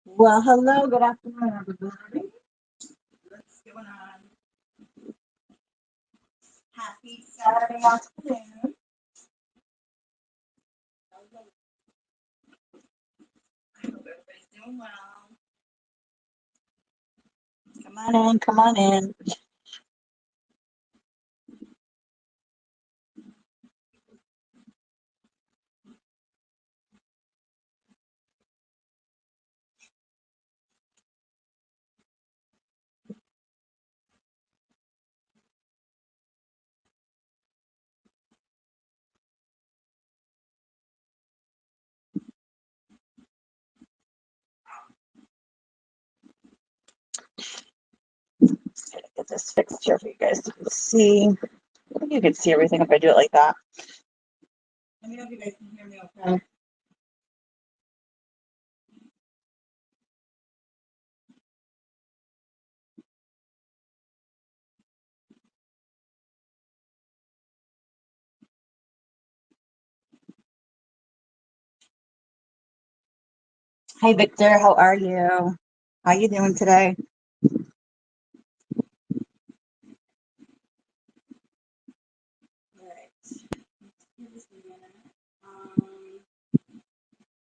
Well, hello, good afternoon, everybody. What's going on? Happy Saturday afternoon. I hope everybody's doing well. Come on in, come on in. Gotta get this fixed here for you guys to see. I think you can see everything if I do it like that. Let me know if you guys can hear me okay. Hey, Victor, how are you? How you doing today? All right. Give this a minute.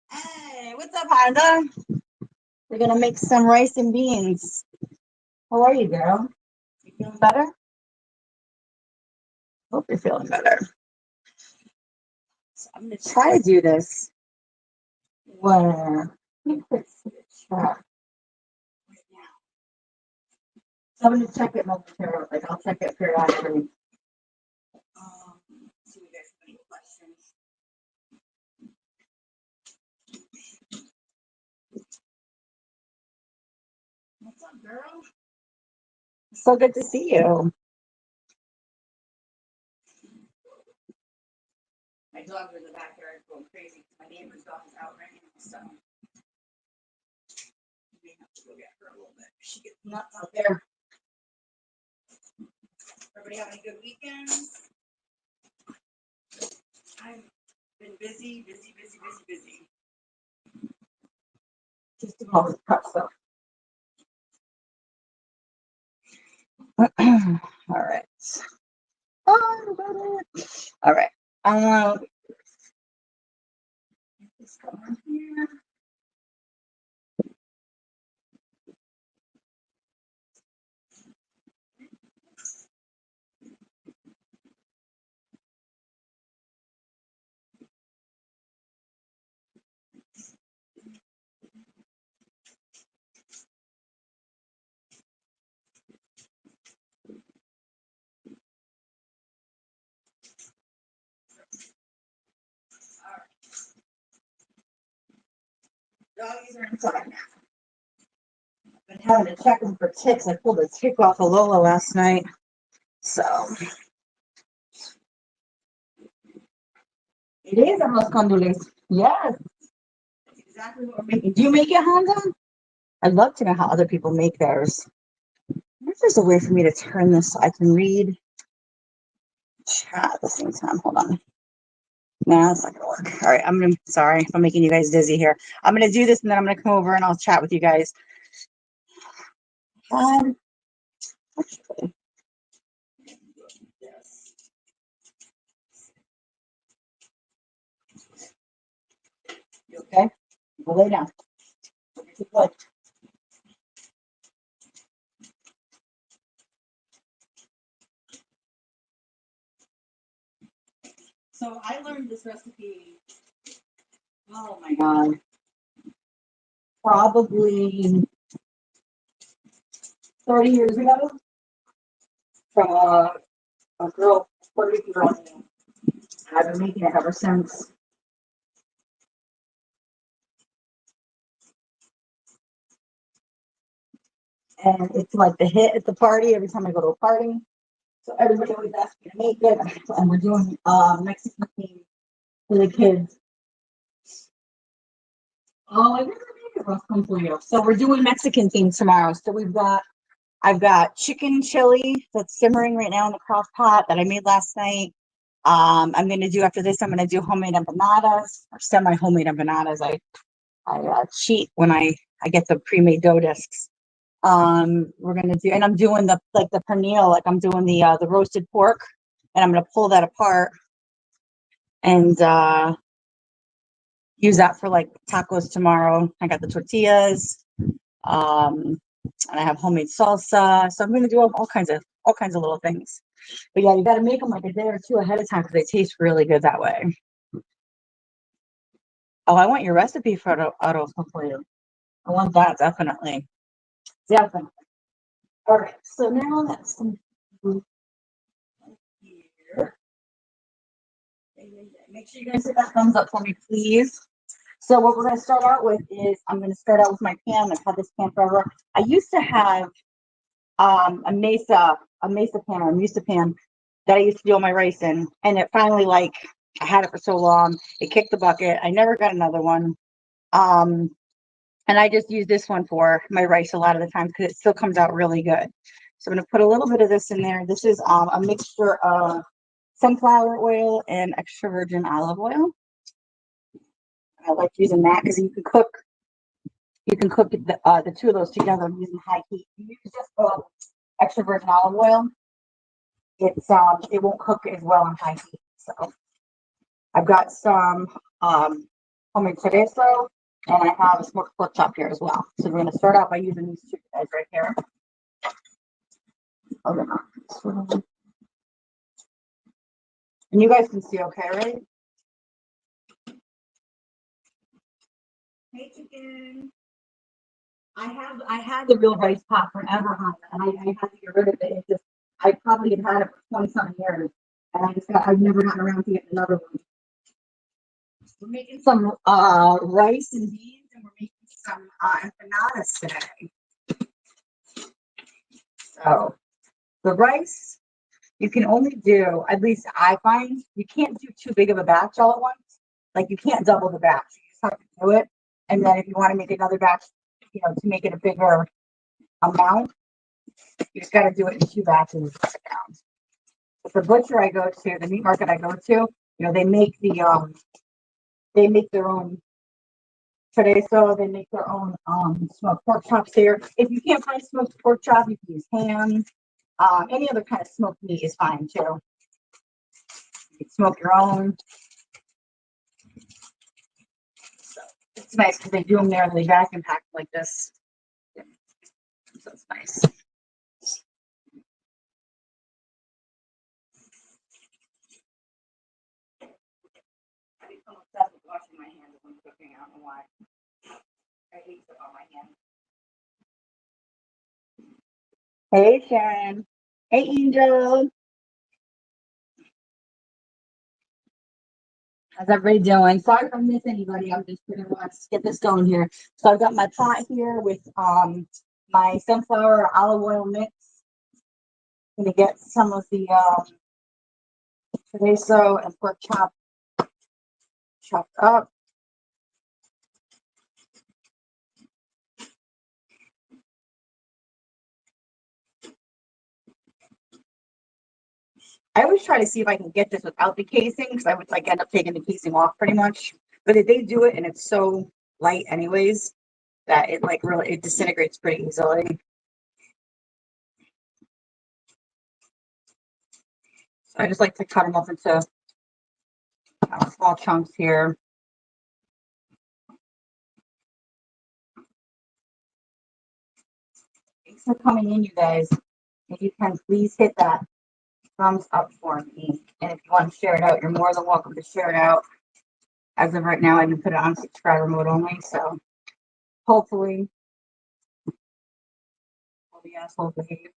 Hey, what's up, Honda? We're gonna make some rice and beans. How are you, girl? You feeling better? Hope you're feeling better. So I'm gonna try to do this where let me quick see the chat right now. So I'm gonna check it momentarily. Like I'll check it periodically. See if you guys have any questions. What's up, girl? So good to see you. My dogs are in the backyard going crazy. My neighbor's dog is out right now, so we have to go get her a little bit. She gets nuts out there. Everybody having a good weekend? I've been busy. Just doing all this prep stuff. All right. All right. Get this going here. Doggies are inside now. I've been having to check them for ticks. I pulled a tick off of Lola last night. So it is arroz con dulce. Yes. That's exactly what we're making. Do you make it, Honda? I'd love to know how other people make theirs. I wonder if there's a way for me to turn this so I can read chat at the same time. Hold on. No, it's not gonna work. All right, sorry if I'm making you guys dizzy here. I'm gonna do this and then I'm gonna come over and I'll chat with you guys. Actually, yes. You okay? Go lay down. Good. So I learned this recipe, oh my God, probably 30 years ago from a girl, Puerto Rican girl. I've been making it ever since. And it's like the hit at the party every time I go to a party. So everybody always asks me to make it. And we're doing Mexican theme for the kids. Oh, I never made it rough come for you. So we're doing Mexican theme tomorrow. So I've got chicken chili that's simmering right now in the crock pot that I made last night. I'm gonna do after this. I'm gonna do homemade empanadas or semi-homemade empanadas. I cheat when I I get the pre-made dough discs. We're gonna do, and I'm doing the pernil, like I'm doing the roasted pork, and I'm gonna pull that apart and use that for like tacos tomorrow. I got the tortillas, and I have homemade salsa, so I'm gonna do all kinds of little things. But yeah, you got to make them like a day or two ahead of time because they taste really good that way. Oh, I want your recipe for autofocillo. I want that definitely, definitely. All right, so now that's some here. Make sure you guys hit that thumbs up for me, please. So what we're going to start out with is I'm going to start out with my pan. I've had this pan forever. I used to have a mesa pan or a musa pan that I used to do all my rice in, and it finally like I had it for so long, it kicked the bucket. I never got another one. Um, and I just use this one for my rice a lot of the times because it still comes out really good. So I'm going to put a little bit of this in there. This is a mixture of sunflower oil and extra virgin olive oil. I like using that because you can cook the two of those together. I'm using high heat. You use just extra virgin olive oil. It won't cook as well on high heat. So I've got some homemade chorizo, and I have a smoked pork chop here as well. So we're going to start out by using these two guys right here. And you guys can see okay, right? Hey, chicken. I had the real rice pot forever, and I had to get rid of it. I probably had it for 20 something years, and I've never gotten around to getting another one. We're making some rice and beans, and we're making some empanadas today. So the rice, you can only do, at least I find, you can't do too big of a batch all at once. Like you can't double the batch. You just have to do it. And then if you want to make another batch, to make it a bigger amount, you just got to do it in two batches. But the butcher I go to, the meat market I go to, they make their own chorizo, they make their own smoked pork chops here. If you can't find smoked pork chop, you can use ham. Any other kind of smoked meat is fine too. You can smoke your own. So it's nice because they do them there and they vacuum pack like this. So it's nice. I become obsessed with washing my hands when I'm cooking. I don't know why. I hate it on my hands. Hey, Sharon. Hey, Angel. How's everybody doing? Sorry if I miss anybody. I'm just gonna get this going here. So I've got my pot here with my sunflower olive oil mix. I'm gonna get some of the chorizo and pork chop chopped up. I always try to see if I can get this without the casing because I would like end up taking the casing off pretty much. But if they do it and it's so light anyways that it like really it disintegrates pretty easily. So I just like to cut them up into small chunks here. Thanks for coming in, you guys. If you can, please hit that thumbs up for me. And if you want to share it out, you're more than welcome to share it out. As of right now, I can put it on subscriber mode only. So hopefully, all the assholes behave.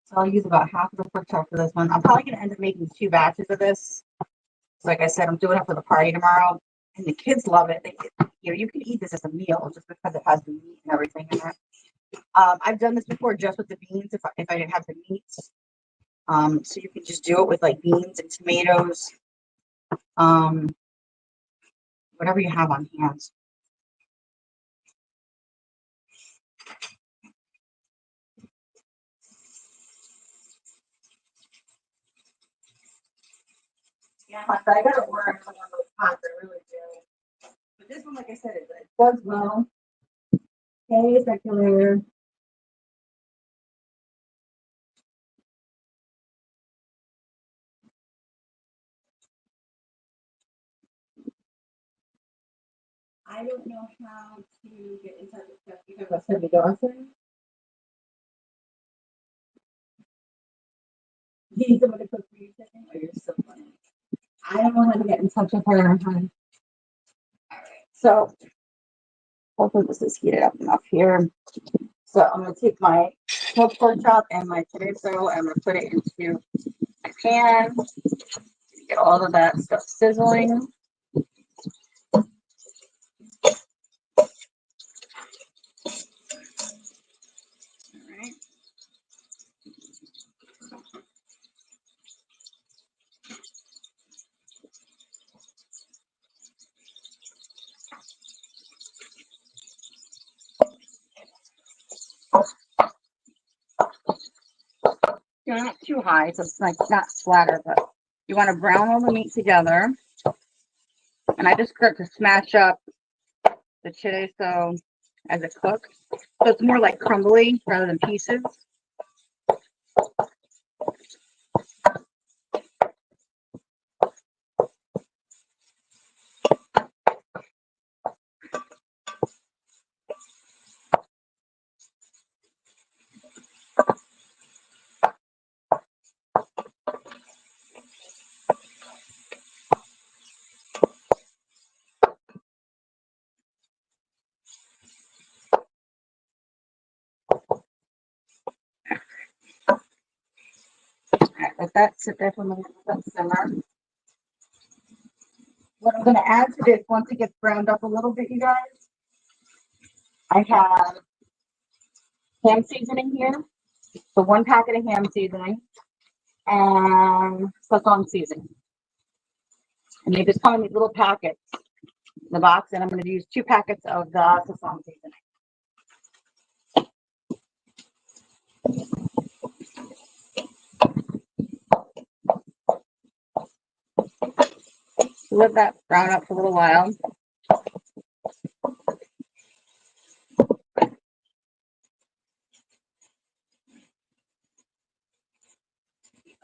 So I'll use about half of the pork chop for this one. I'm probably going to end up making two batches of this. Like I said, I'm doing it for the party tomorrow, and the kids love it. You can eat this as a meal just because it has the meat and everything in it. I've done this before just with the beans if I didn't have the meat. So you can just do it with like beans and tomatoes, um, whatever you have on hand. But I gotta order some of those pots. I really do. But this one, like I said, it does well. Hey, secular. I don't know how to get in touch with Jeff because of Cindy Dawson. He's the one that cooked for you chicken. Oh, you're so funny. I don't know how to get in touch with her. All right. So hopefully this is heated up enough here. So I'm gonna take my pulled pork chop and my chorizo and I'm gonna put it into a pan. Get all of that stuff sizzling. All right. Not too high, so it's like not splatter, but you want to brown all the meat together. And I just start to smash up the chorizo as it cooks. So it's more like crumbly rather than pieces. Right, let that sit there for a minute, let that simmer. What I'm going to add to this, once it gets browned up a little bit, you guys, I have ham seasoning here. So 1 packet of ham seasoning and Szechuan seasoning. And they just come in these little packets in the box, and I'm going to use 2 packets of the Szechuan seasoning. Let that brown up for a little while. The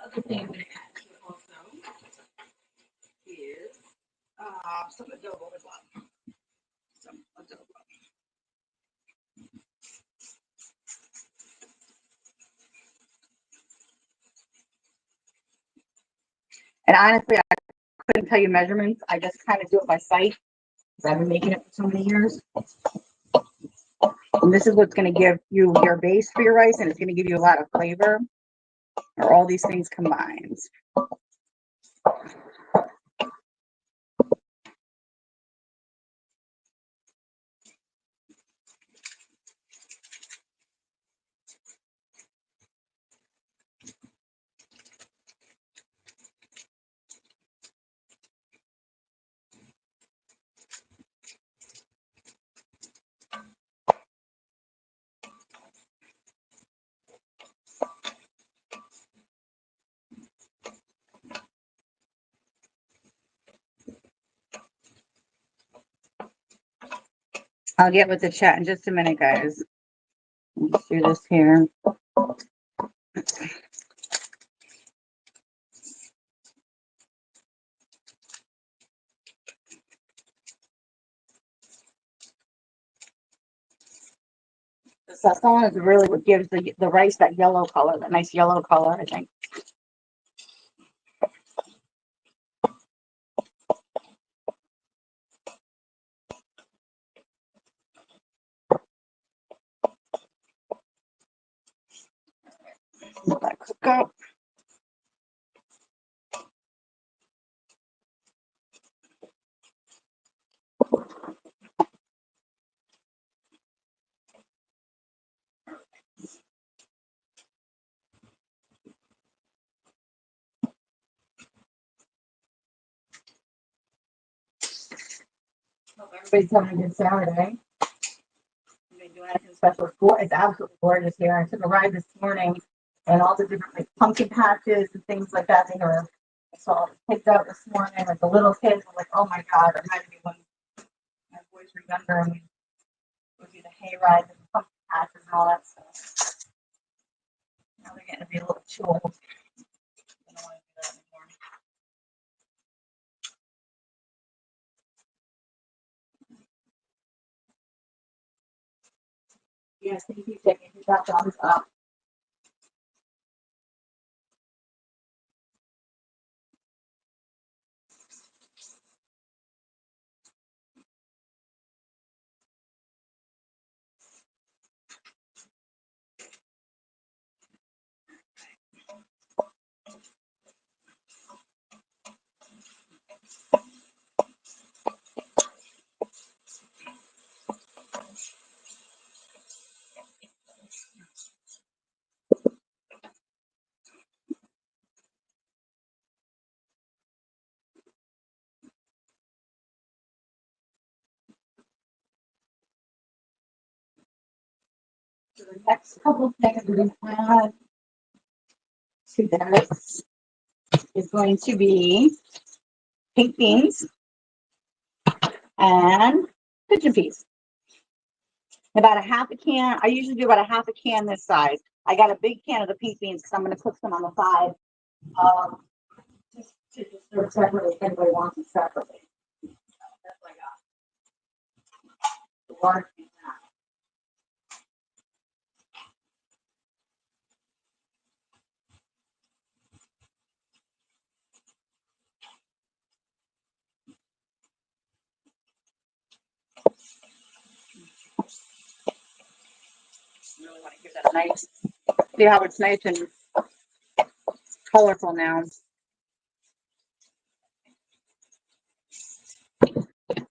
other thing I'm going to add to it also is some adobo as well. Some adobo. And honestly, I couldn't tell you measurements. I just kind of do it by sight because I've been making it for so many years. And this is what's going to give you your base for your rice, and it's going to give you a lot of flavor, or all these things combined. I'll get with the chat in just a minute, guys. Let's do this here. The sazon is really what gives the rice that yellow color, that nice yellow color, I think. Let that cook up. Hope everybody's having a good Saturday. I've been doing anything special. It's absolutely gorgeous here. I took a ride this morning, and all the different like pumpkin patches and things like that. They are saw the kids out this morning, like the little kids were like, oh my God, it reminded me when my boys were younger and we would do the hay rides and the pumpkin patches and all that stuff. Now they're getting to be a little too old. I don't want to do that anymore. Yes, thank you, Tiffany. You got thumbs up. So the next couple of things we're going to add to this is going to be pink beans and pigeon peas. About a half a can. I usually do about a half a can this size. I got a big can of the pink beans because I'm going to cook them on the side. Just to serve separately if anybody wants it separately. That's what I got. The large thing now. Really want to give that a nice. See how it's nice and colorful now.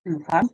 Okay.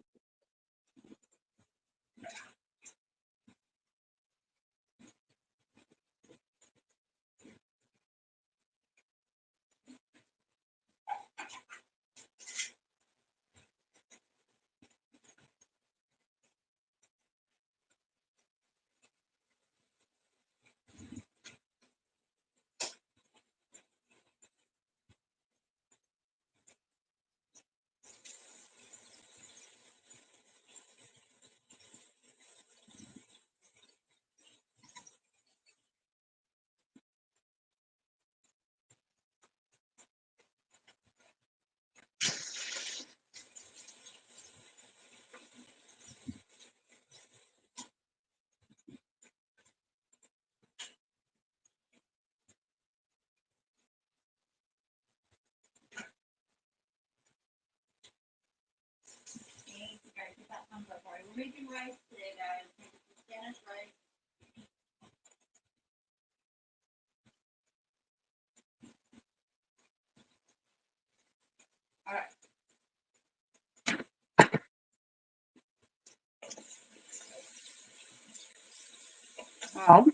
We're making rice today, guys. Spanish rice. All right. Well,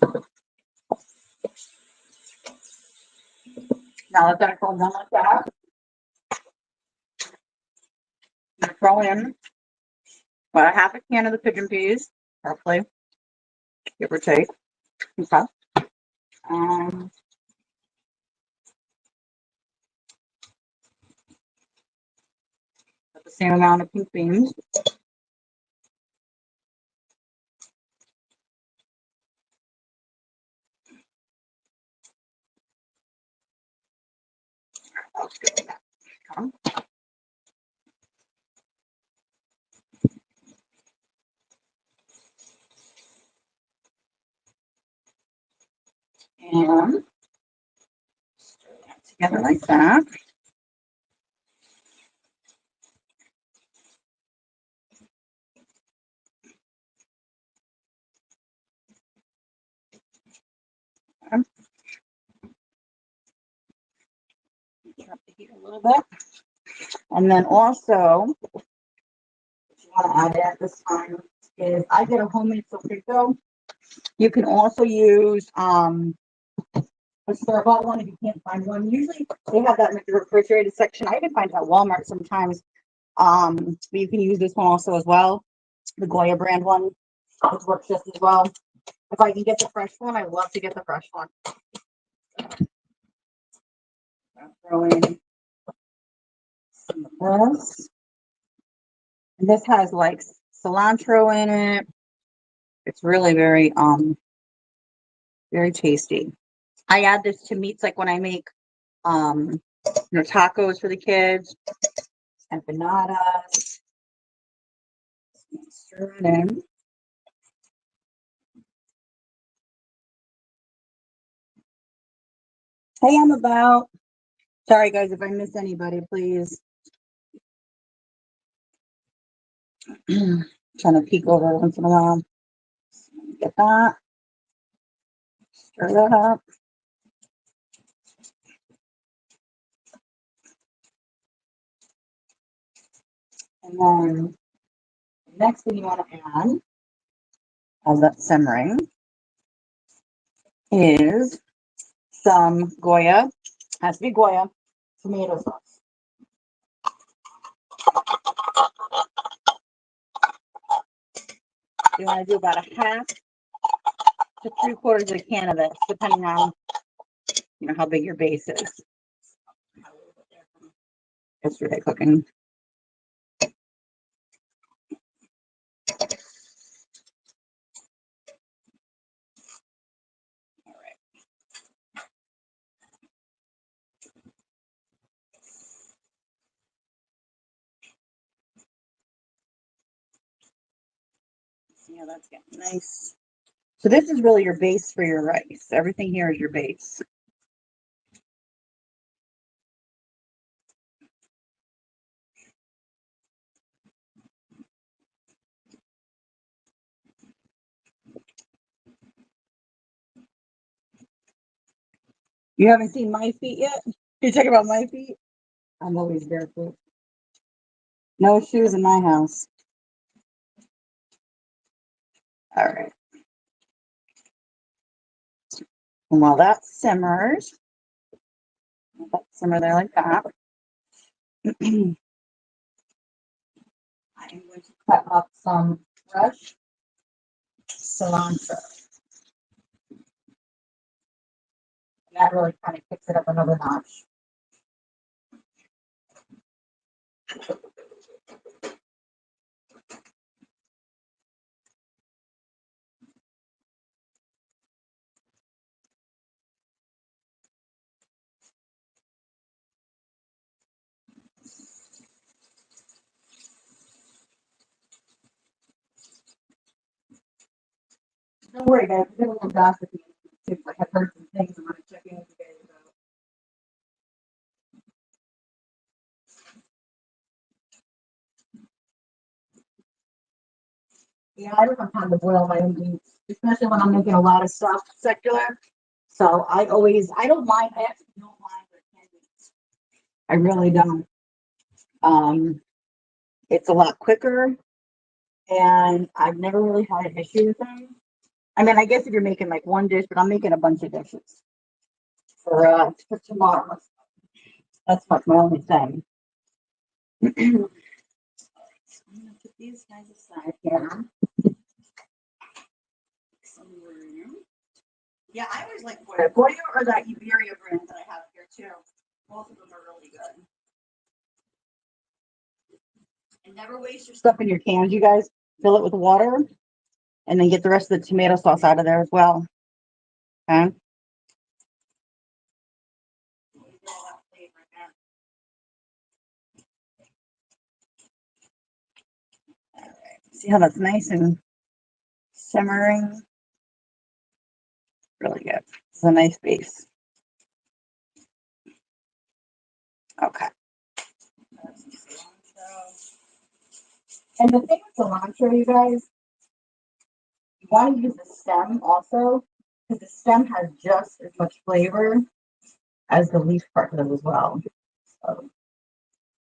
now that that's all done like that, I'm gonna throw in about a half a can of the pigeon peas, roughly, give or take. Okay. Um, the same amount of pink beans. And stir that together like that. Okay. Turn up the heat a little bit. And then also, what you want to add at this time is I get a homemade sofrito. You can also use a store-bought one if you can't find one. Usually they have that in the refrigerated section. I even find it at Walmart sometimes. But you can use this one also as well. The Goya brand one, which works just as well. If I can get the fresh one, I love to get the fresh one. Throw in This. And this has like cilantro in it. It's really very tasty. I add this to meats like when I make tacos for the kids, empanadas. Stir it in. Hey, I'm about. Sorry, guys, if I miss anybody, please. Trying to peek over once in a while. Get that. Stir that up. And then the next thing you want to add, as that's simmering, is some Goya. Has to be Goya tomato sauce. You want to do about a half to 3/4 of a can of this, depending on how big your base is. Yesterday cooking. All right. See how that's getting nice. So this is really your base for your rice. Everything here is your base. You haven't seen my feet yet? You talking about my feet? I'm always barefoot. No shoes in my house. All right. And while that simmers, simmer there like that. I'm going to cut up some fresh cilantro. And that really kind of kicks it up another notch. Don't worry, guys. I'm a little gossipy. I have heard some things I want to check in with you guys about. Yeah, I don't have time to boil my own meats, especially when I'm making a lot of stuff secular. So I don't mind. I actually don't mind the canned meats. I really don't. Um, it's a lot quicker, and I've never really had an issue with them. I mean, I guess if you're making like one dish, but I'm making a bunch of dishes for tomorrow. That's my only thing. I'm gonna put these guys aside here. Yeah, I always like Goya. Goya or that Iberia brand that I have here too. Both of them are really good. And never waste your stuff in your cans, you guys. Fill it with water and then get the rest of the tomato sauce out of there as well. Okay. All right. See how that's nice and simmering? Really good. It's a nice base. Okay. And the thing with cilantro, you guys, you want to use the stem also, because the stem has just as much flavor as the leaf part does as well. So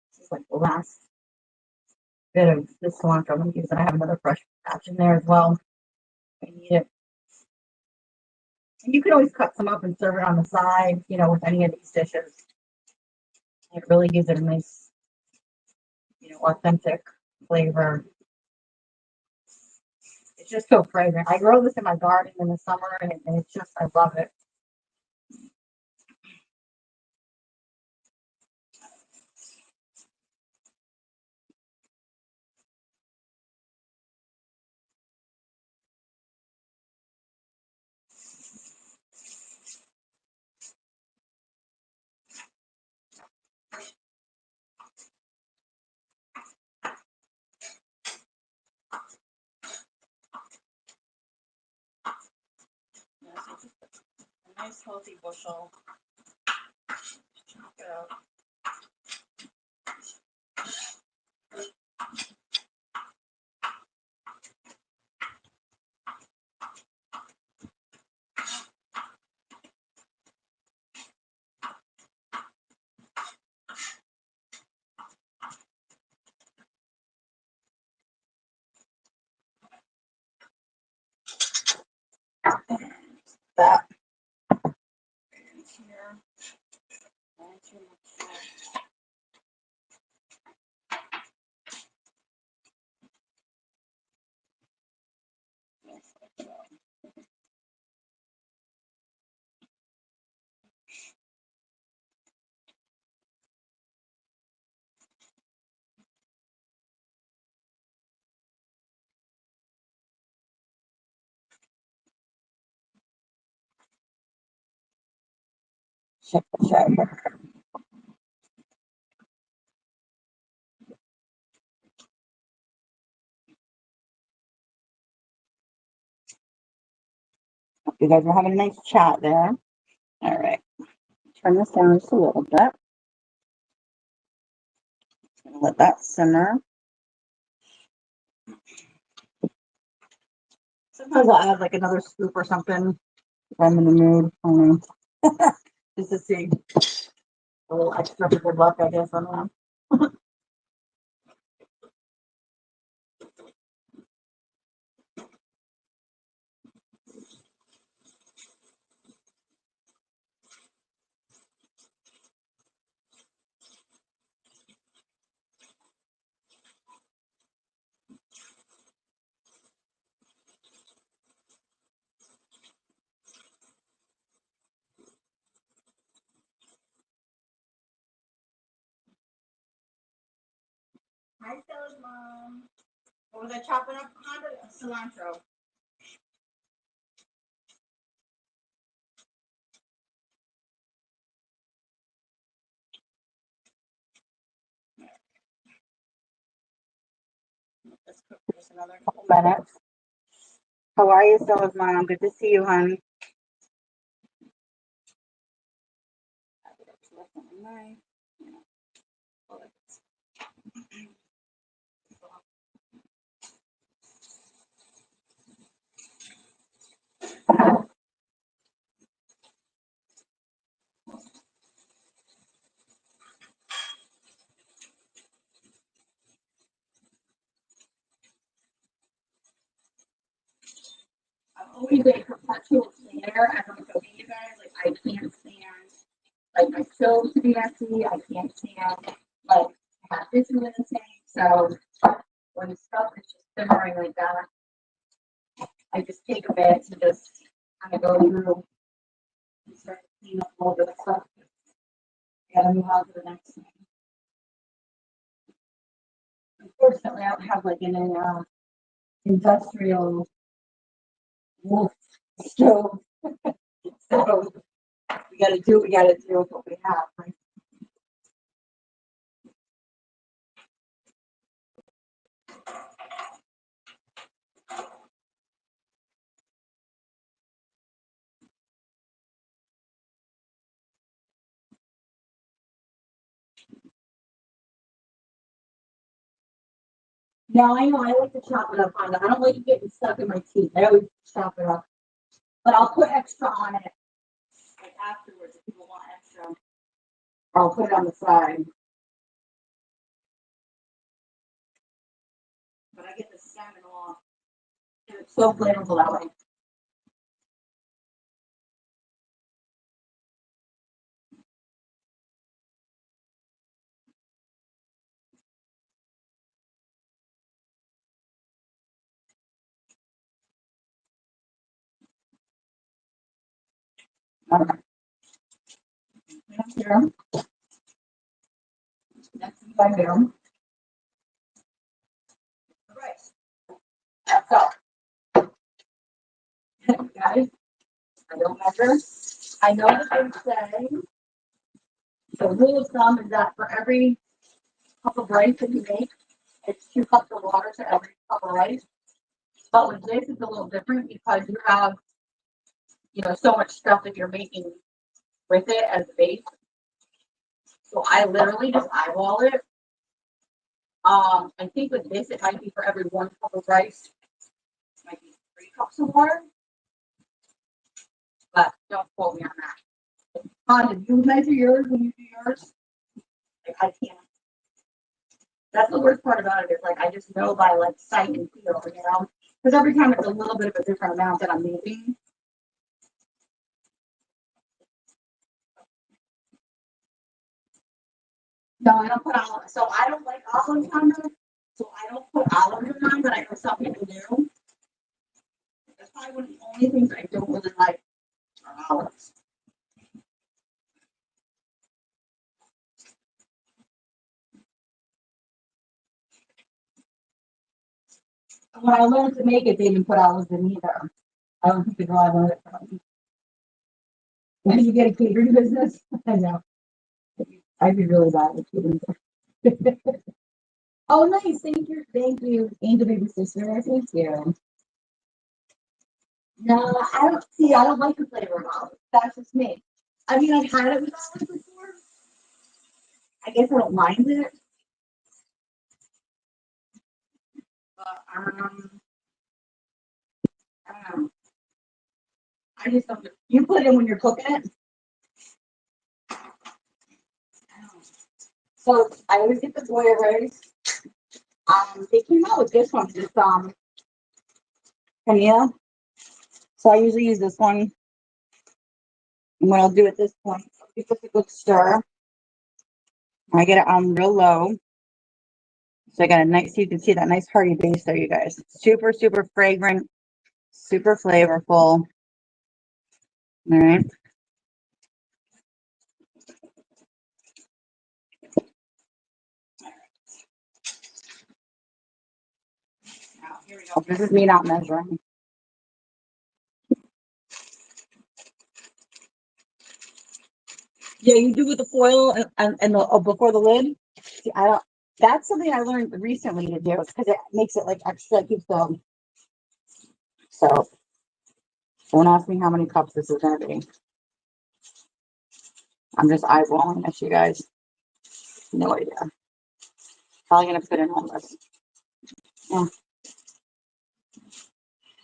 this is like the last bit of this cilantro I'm going to use, and I have another fresh batch in there as well. I need it. And you can always cut some up and serve it on the side, with any of these dishes. It really gives it a nice, authentic flavor. It's just so fragrant. I grow this in my garden in the summer, and it's just, I love it. Nice healthy bushel. Chop it out. That in here. Check this out here. You guys are having a nice chat there. All right. Turn this down just a little bit. Let that simmer. Sometimes I'll add like another scoop or something if I'm in the mood. I don't know. Just to see a little extra for good luck, I guess. I don't know. Hi, Stella's mom. What was I chopping up? Cilantro. Let's cook for just another couple minutes. How are you, Stella's mom? Good to see you, hon. I'm always a perpetual planner as I'm cooking, you guys. Like, I can't stand like my stove to be messy. I can't stand like have dishes in the sink. So when stuff is just simmering like that, I just take a bit to just kind of go through and start to clean up a little bit of stuff. Gotta move on to the next thing. Unfortunately, I don't have like an industrial wolf stove, so we gotta do what we gotta do with what we have. Right? Now I know I like to chop it up on it. I don't like it getting stuck in my teeth. I always chop it up, but I'll put extra on it like afterwards if people want extra. Or I'll put it on the side. But I get the salmon off, and it's so flavorful that way. Okay. Here, next thing I do, the rice. So, guys, I don't measure. I know that they say the rule of thumb is that for every cup of rice that you make, it's 2 cups of water to every cup of rice. But with this, it's a little different because you have so much stuff that you're making with it as a base. So I literally just eyeball it. I think with this, it might be for every 1 cup of rice, it might be 3 cups of water, but don't quote me on that. Did you measure yours when you do yours? Like, I can't. That's the worst part about it is like I just know by like sight and feel, because every time it's a little bit of a different amount that I'm making. No, I don't put olives. So I don't like olives on them. So I don't put olives in mine, but I know some people do. That's probably one of the only things I don't really like are olives. When I learned to make it, they didn't put olives in either. I don't think the girl I learned it from. When you get a catering business, I know. I'd be really bad at catering. Oh, nice. Thank you, Angel Baby Sister. Thank you. No, I don't like the flavor of olives. That's just me. I mean, I've had it with olives before. I guess I don't mind it. But I don't know. I just don't. You put it in when you're cooking it. So I always get the boy rice. They came out with this one, this Camilla. So I usually use this one. And what I'll do at this point, give it a good stir. I get it on real low. So I got a nice, you can see that nice hearty base there, you guys. Super, super fragrant, super flavorful. All right. Now, here we go. This is me not measuring. Yeah, you do with the foil and the before the lid. See, I don't. That's something I learned recently to do because it makes it like extra. Keeps the. So don't ask me how many cups this is gonna be. I'm just eyeballing this, you guys. No idea. Probably gonna put in all this. Yeah.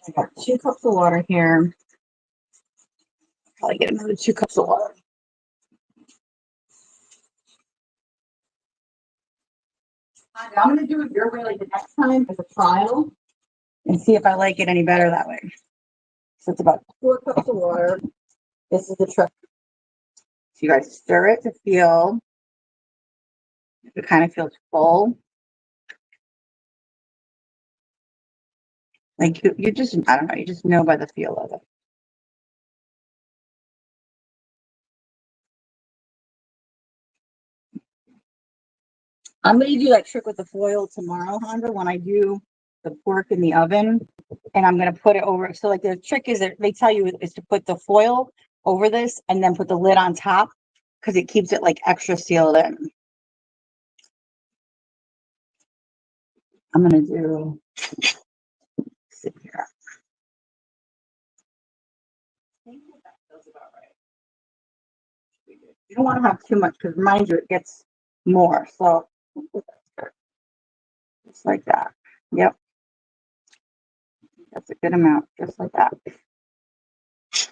I got 2 cups of water here. Probably get another 2 cups of water. I'm gonna do it your way like the next time as a trial and see if I like it any better that way. So it's about 4 cups of water. This is the trick. So you guys stir it to feel if it kind of feels full. Like you just, I don't know, you just know by the feel of it. I'm gonna do that trick with the foil tomorrow, Honda, when I do the pork in the oven, and I'm gonna put it over. So like the trick is that they tell you is to put the foil over this and then put the lid on top because it keeps it like extra sealed in. I'm gonna do sit here. I think that feels about right. You don't want to have too much because mind you, it gets more. So just like that. Yep, that's a good amount, just like that.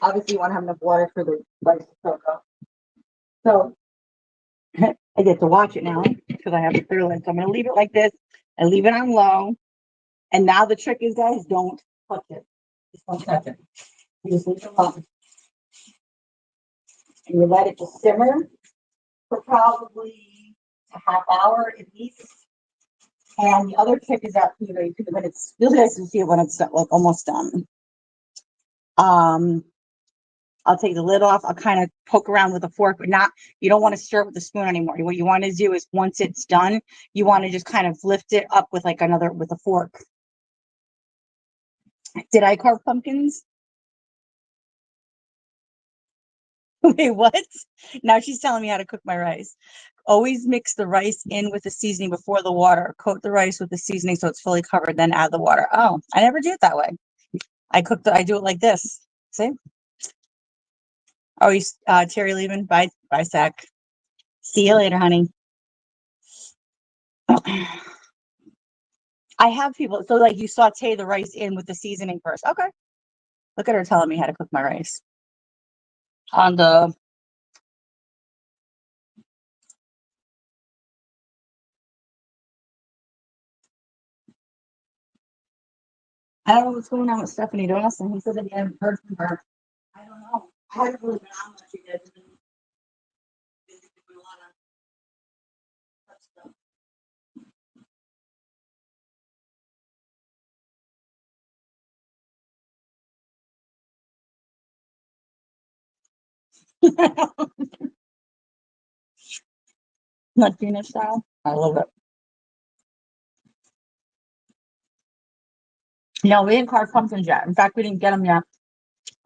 Obviously, you want to have enough water for the rice to soak up. So I get to watch it now because I have the clear lid. So I'm going to leave it like this. I leave it on low. And now the trick is, guys, don't touch it. Just don't touch it. You just leave it alone. And you let it just simmer for probably a half hour at least. And the other trick is that when it's really nice to see it when it's like almost done. I'll take the lid off. I'll kind of poke around with a fork, but not, you don't want to stir it with a spoon anymore. What you want to do is once it's done, you want to just kind of lift it up with like with a fork. Did I carve pumpkins? Wait, what? Now she's telling me how to cook my rice. Always mix the rice in with the seasoning before the water. Coat the rice with the seasoning so it's fully covered, then add the water. Oh, I never do it that way. I do it like this. See? Oh, he's Terry leaving. Bye, bye, Sec. See you later, honey. I have people. So, like, you saute the rice in with the seasoning first. Okay. Look at her telling me how to cook my rice. On the, I don't know what's going on with Stephanie Dawson. He said that he hadn't heard from her. I don't know. I haven't really been on much. You guys have been doing a lot of stuff. Latina style. I love it. No, we didn't carve pumpkins yet. In fact, we didn't get them yet.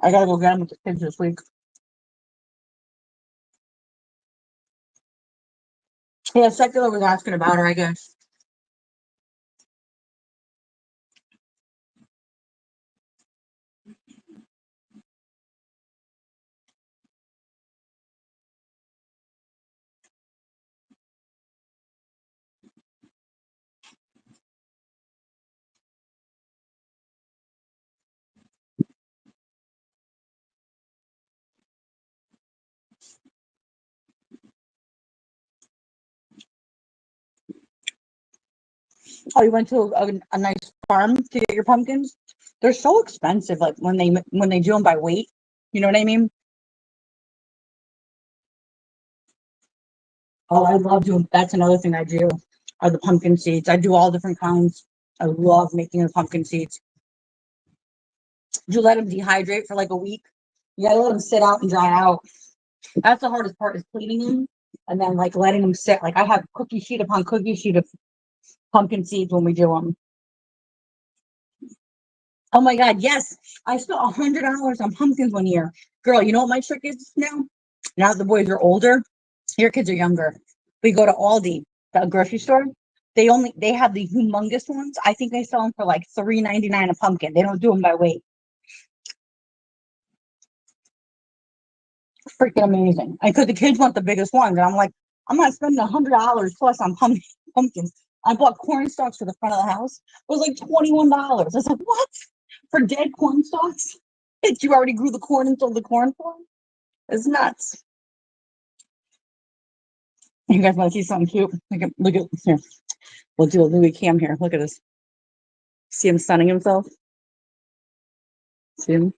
I gotta go get them with the kids this week. Yeah, Secular was asking about her, I guess. Oh, you went to a nice farm to get your pumpkins? They're so expensive, like when they do them by weight. You know what I mean? Oh, I love doing. That's another thing I do. Are the pumpkin seeds? I do all different kinds. I love making the pumpkin seeds. You let them dehydrate for like a week. You gotta let them sit out and dry out. That's the hardest part is cleaning them and then like letting them sit. Like I have cookie sheet upon cookie sheet of pumpkin seeds when we do them. Oh my God, yes. I spent $100 on pumpkins one year. Girl, you know what my trick is now? Now that the boys are older, your kids are younger. We go to Aldi, the grocery store. They have the humongous ones. I think they sell them for like $3.99 a pumpkin. They don't do them by weight. Freaking amazing. And because the kids want the biggest ones, and I'm like, I'm not spending $100 plus on pumpkins. I bought corn stalks for the front of the house. It was like $21. I was like, what? For dead corn stalks? You already grew the corn until the corn form? It's nuts. You guys want to see something cute? Look at here. We'll do a Louis Cam here. Look at this. See him sunning himself? See him?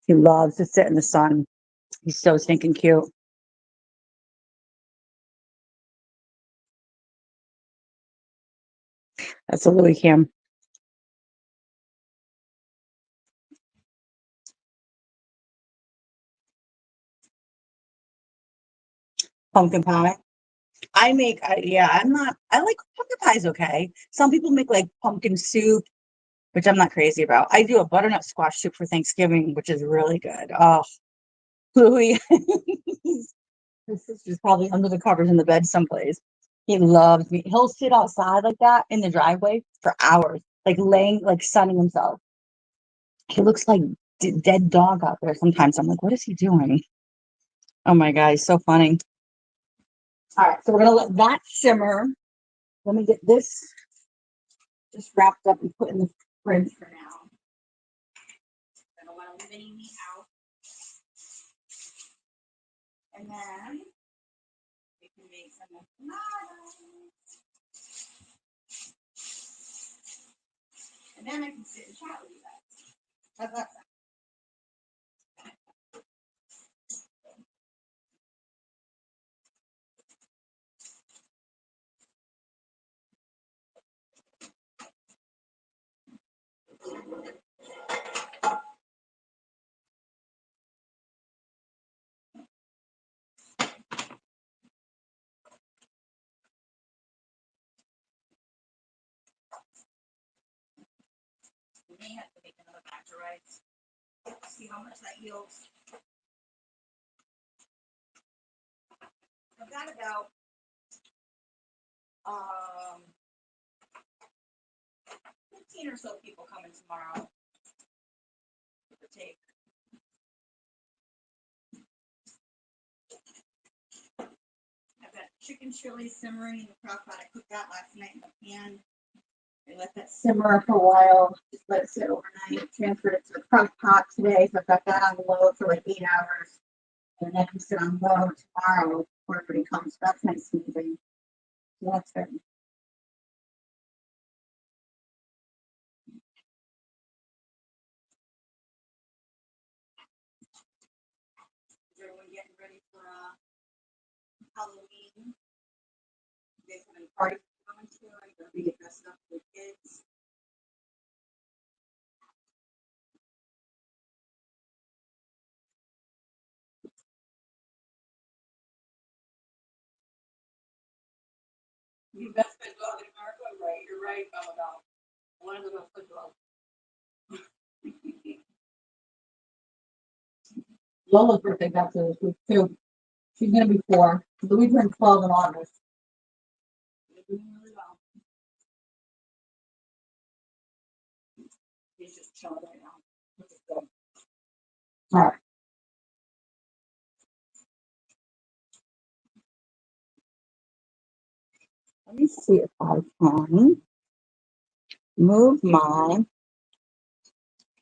He loves to sit in the sun. He's so stinking cute. That's a Louis Cam. Pumpkin pie. Yeah, I like pumpkin pie's okay. Some people make like pumpkin soup, which I'm not crazy about. I do a butternut squash soup for Thanksgiving, which is really good. Oh, Louis, his sister's probably under the covers in the bed someplace. He loves me. He'll sit outside like that in the driveway for hours, like laying, like sunning himself. He looks like dead dog out there sometimes. I'm like, what is he doing? Oh my God, he's so funny. All right, so we're gonna let that simmer. Let me get this just wrapped up and put in the fridge for now. I don't want to leave any meat out. And then we can make some empanadas. And then I can sit and chat with you guys. How's that sound? We may have to make another batch of rice. See how much that yields. I've got about um 15 or so people coming tomorrow. take. I've got chicken chili simmering in the crock pot. I cooked that last night in the pan. I let that simmer for a while. Just let it sit overnight. Transferred it to the crock pot today. So I've got that on low for like 8 hours. And then I can sit on low tomorrow before everybody comes. So that's nice and easy. So that's good. Is everyone getting ready for Halloween? You guys have any parties going to? Are you going to be dressed up for the kids? The best pet dog in America, right? You're right, Bella. One of the best pet dogs. Lola's birthday got to this week too. She's gonna be 4. So we turned 12 in August. They're doing really well. He's just chilling right now, which is good. All right. Let me see if I can move my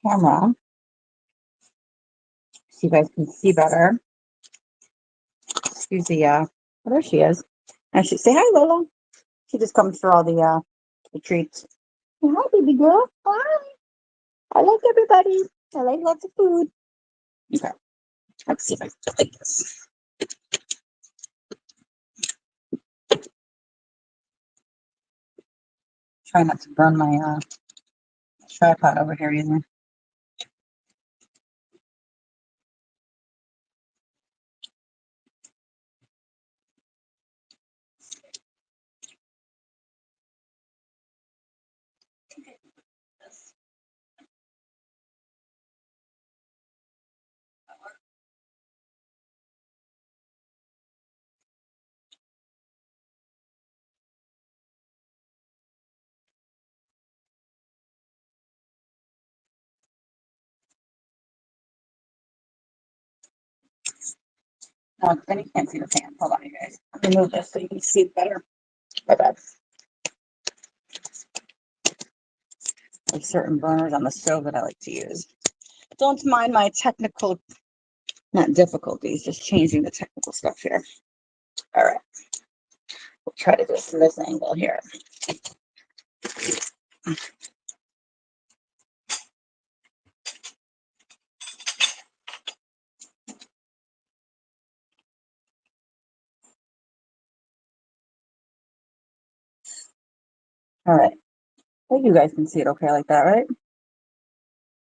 camera. So you guys can see better. Excuse the oh, there she is. I should say hi, Lola. She just comes for all the treats. Hi, baby girl. Hi. I like everybody. I like lots of food. Okay. Let's see if I can do it like this. Try not to burn my tripod over here either. No, then you can't see the fan. Hold on, you guys. Let me move this so you can see it better. My bad. Like certain burners on the stove that I like to use. Don't mind my technical, not difficulties, just changing the technical stuff here. All right. We'll try to do it from this angle here. All right. I think you guys can see it okay like that, right?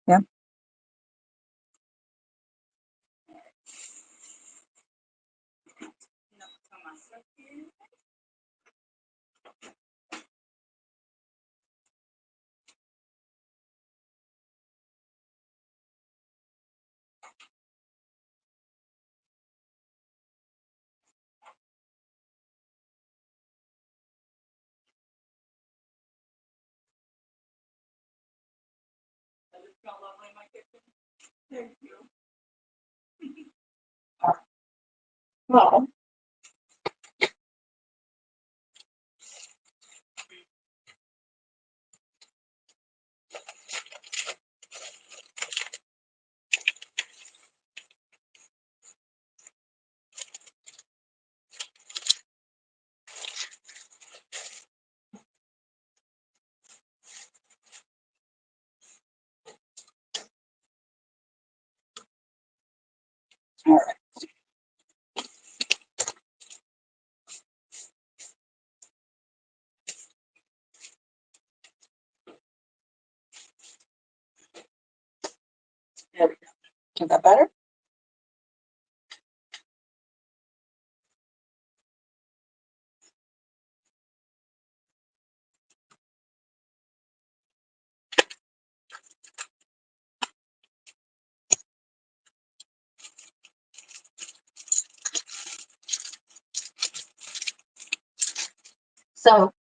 Yeah. Does it smell lovely in my kitchen? Thank you. Well, all right. There we go. Is that better? So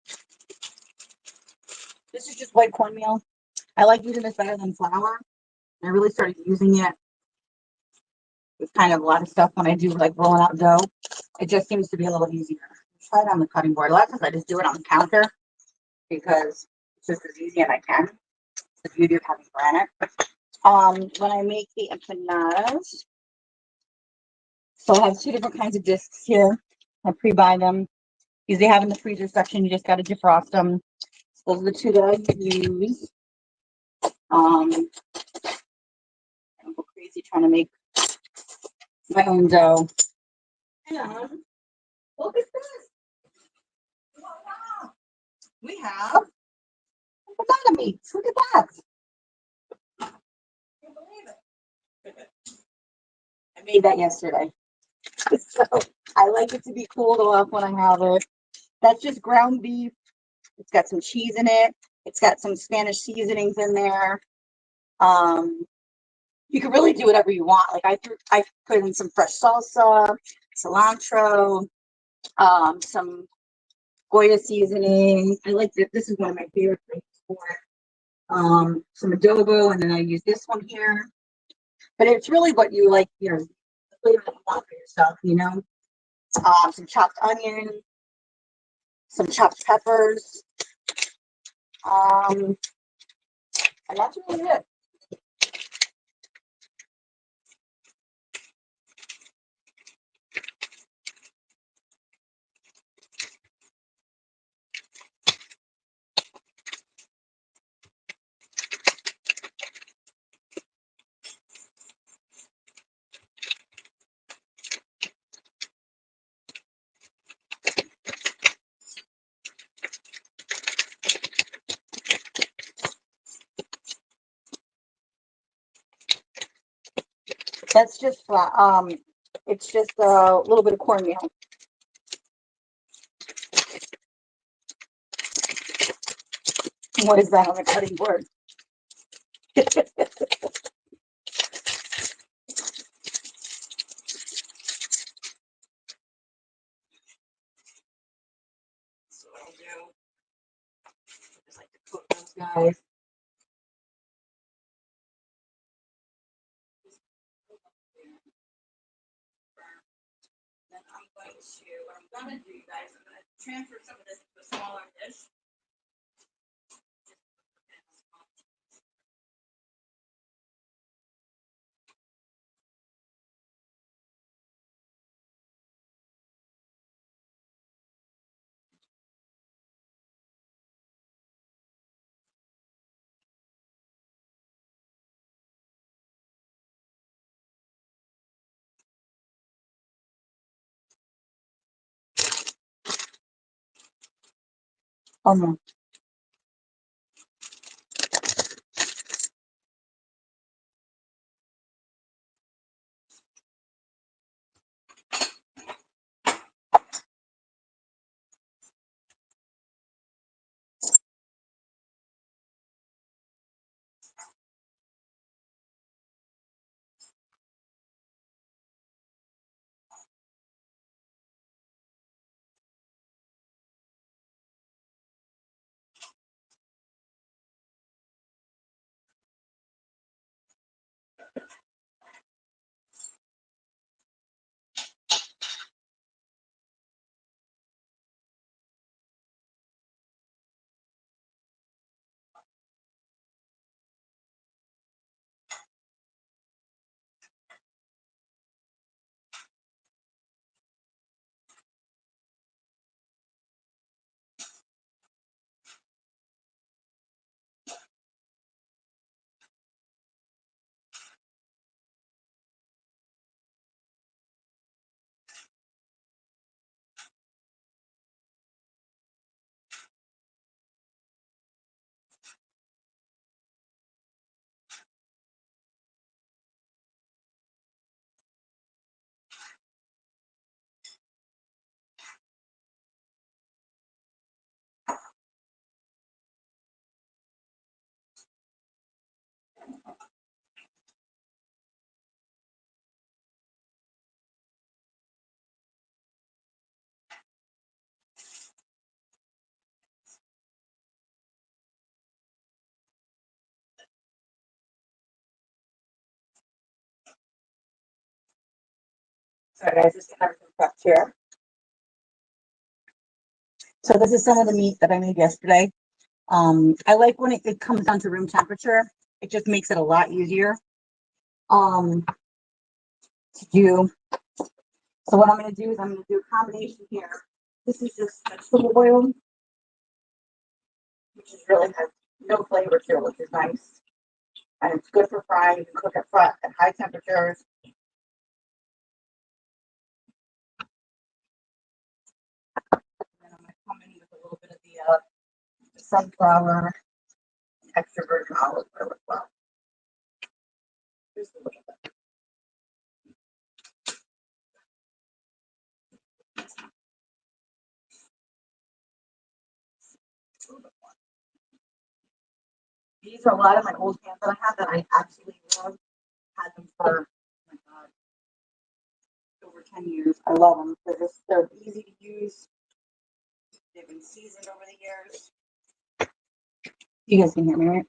this is just white cornmeal. I like using this better than flour. I really started using it with kind of a lot of stuff when I do like rolling out dough. It just seems to be a little easier. Try it on the cutting board. A lot of times I just do it on the counter because it's just as easy as I can. It's the beauty of having granite. When I make the empanadas, so I have two different kinds of discs here. I pre-buy them. These they have in the freezer section. You just got to defrost them. So those are the two that I use. I go crazy trying to make my own dough. And look at this. Wow. We have banana meats. Look at that. Can't believe it. I made that yesterday. So I like it to be cooled off when I have it. That's just ground beef. It's got some cheese in it. It's got some Spanish seasonings in there. Um, you can really do whatever you want. Like I put in some fresh salsa, cilantro, some Goya seasoning. I like this. This is one of my favorite things for it. Some adobo, and then I use this one here. But it's really what you like, the flavor that you want for yourself, some chopped onion, some chopped peppers, and that's really it. That's just flat. It's just a little bit of cornmeal. What is that on the cutting board? So I do. I just like to cook those guys. Then what I'm gonna do, you guys, I'm gonna transfer some of this to a smaller dish. Oh no. Sorry guys, just getting everything prepped here. So this is some of the meat that I made yesterday. I like when it comes down to room temperature. It just makes it a lot easier to do. So what I'm going to do is I'm going to do a combination here. This is just vegetable oil, which is really has no flavor to it, which is nice. And it's good for frying. You can cook it at high temperatures. And I'm going to come in with a little bit of the sunflower extra virgin olive oil as well. Just a little bit. These are a lot of my old pans that I have that I absolutely love. Had them for, oh my God, over 10 years. I love them. They're easy to use. They've been seasoned over the years. You guys can hear me, right?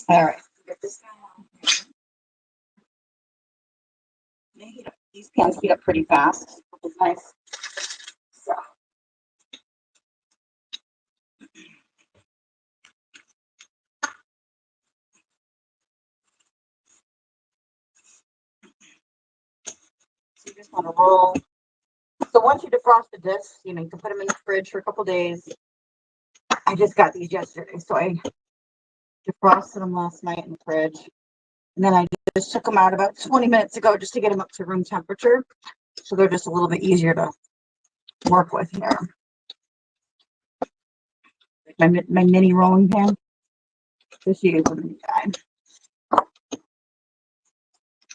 All right. Get this guy on here. These pans heat up pretty fast, which is nice. So. So you just want to roll. So once you defrost the discs, you can put them in the fridge for a couple days. I just got these yesterday, so I defrosted them last night in the fridge. And then I just took them out about 20 minutes ago just to get them up to room temperature. So they're just a little bit easier to work with here. My mini rolling pan. Just use a mini guy.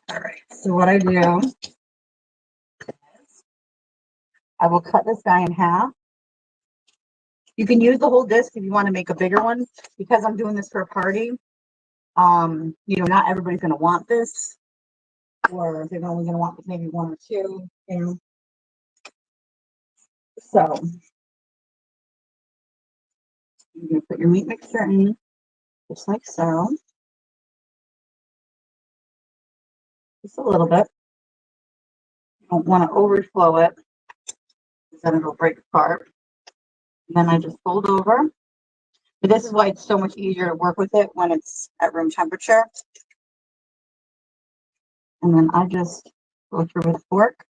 All right. So what I do is I will cut this guy in half. You can use the whole disc if you want to make a bigger one. Because I'm doing this for a party, not everybody's going to want this. Or they're only going to want maybe one or two, So you're going to put your meat mixture in, just like so. Just a little bit. You don't want to overflow it, because then it'll break apart. And then I just fold over. But this is why it's so much easier to work with it when it's at room temperature. And then I just go through with a fork.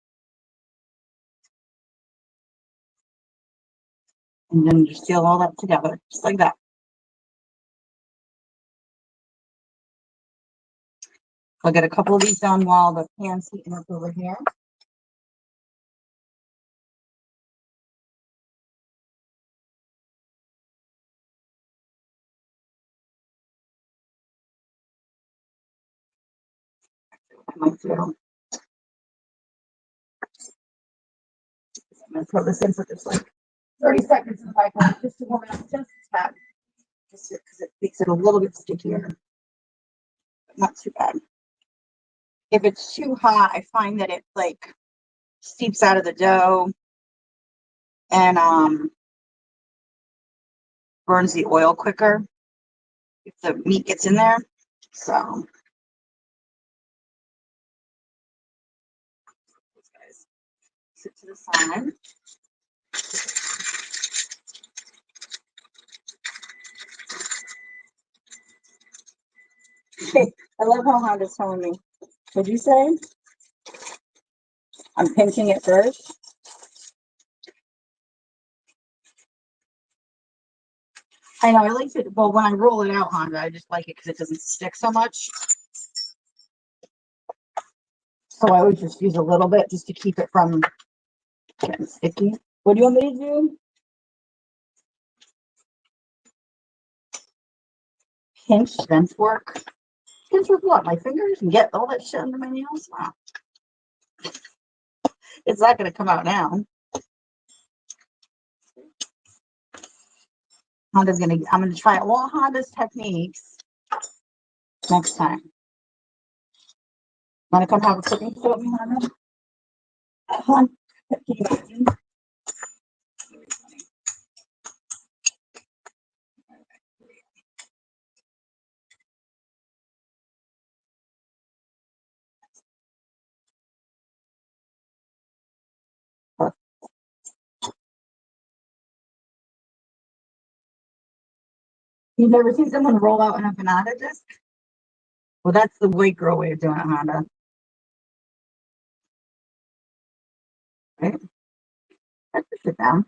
And then just seal all that together, just like that. I'll get a couple of these done while the pan's heating up over here. I might do. I'm going to throw this in for just like 30 seconds in the microwave just to warm it up just a tad. Just because it makes it a little bit stickier. But not too bad. If it's too hot, I find that it seeps out of the dough and burns the oil quicker if the meat gets in there. So these guys sit to the side. Okay, I love how Honda's telling me. What'd you say? I'm pinching it first. I know, I like it. Well, when I roll it out, Honda, I just like it because it doesn't stick so much. So I would just use a little bit just to keep it from getting sticky. What do you want me to do? Pinch, then fork. Pinch with what? My fingers and get all that shit under my nails? Wow. It's not going to come out now. I'm going to try all Honda's techniques next time. Want to come have a cooking show with me, Honda? Can you imagine? You've never seen someone roll out an empanada disc? Well, that's the white girl way of doing it, Honda. Right? That's the sit down.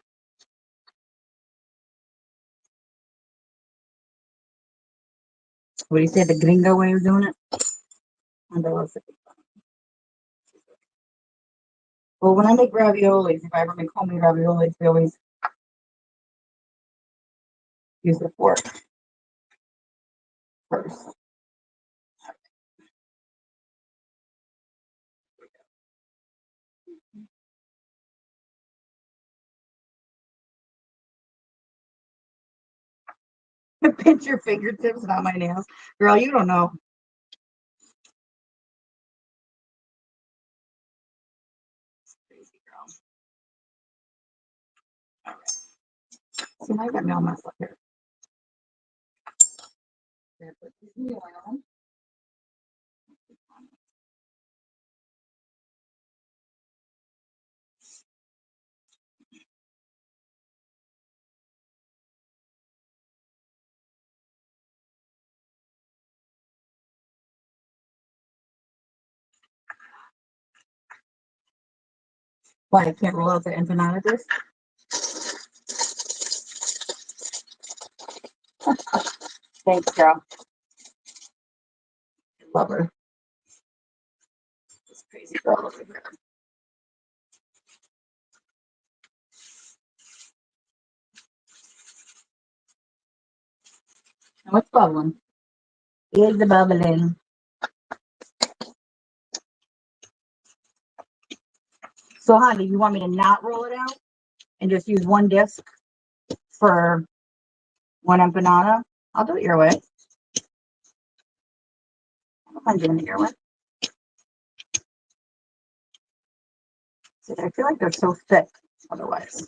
What do you say, the gringo way of doing it? Honda loves it. Well, when I make raviolis, if I ever make homemade raviolis, we always use the fork first. Pinch your fingertips, not my nails. Girl, you don't know. Crazy girl. All right. See, now I got me all messed up here. Put this in the oil. Why I can't roll out the empanada disc? Thanks, girl. I love her. This crazy girl over here. What's bubbling? Is the bubbling. So, honey, you want me to not roll it out and just use one disc for one empanada? I'll do it your way. I'm doing it your way. See, I feel like they're so thick otherwise.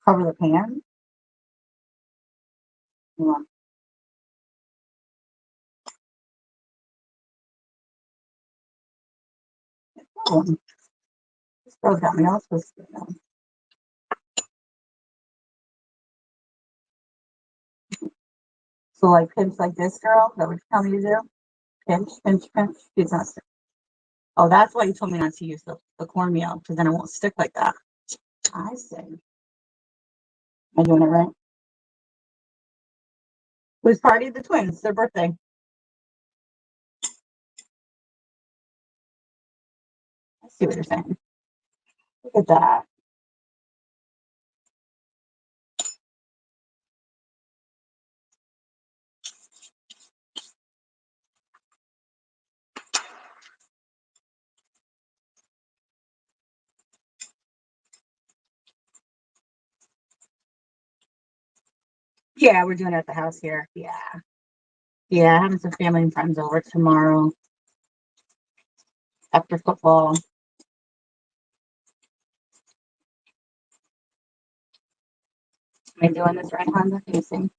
Cover the pan. Yeah. Oh, this girl's got me all twisted. So, like, pinch like this, girl? That what you tell me to do? Pinch, pinch, pinch. It's not stick. Oh, that's why you told me not to use the cornmeal, because then it won't stick like that. I see. Am I doing it right? It was party of the twins, their birthday. I see what you're saying. Look at that. Yeah, we're doing it at the house here. Yeah. Yeah, having some family and friends over tomorrow after football. Am I doing this right, Honda? Can you see?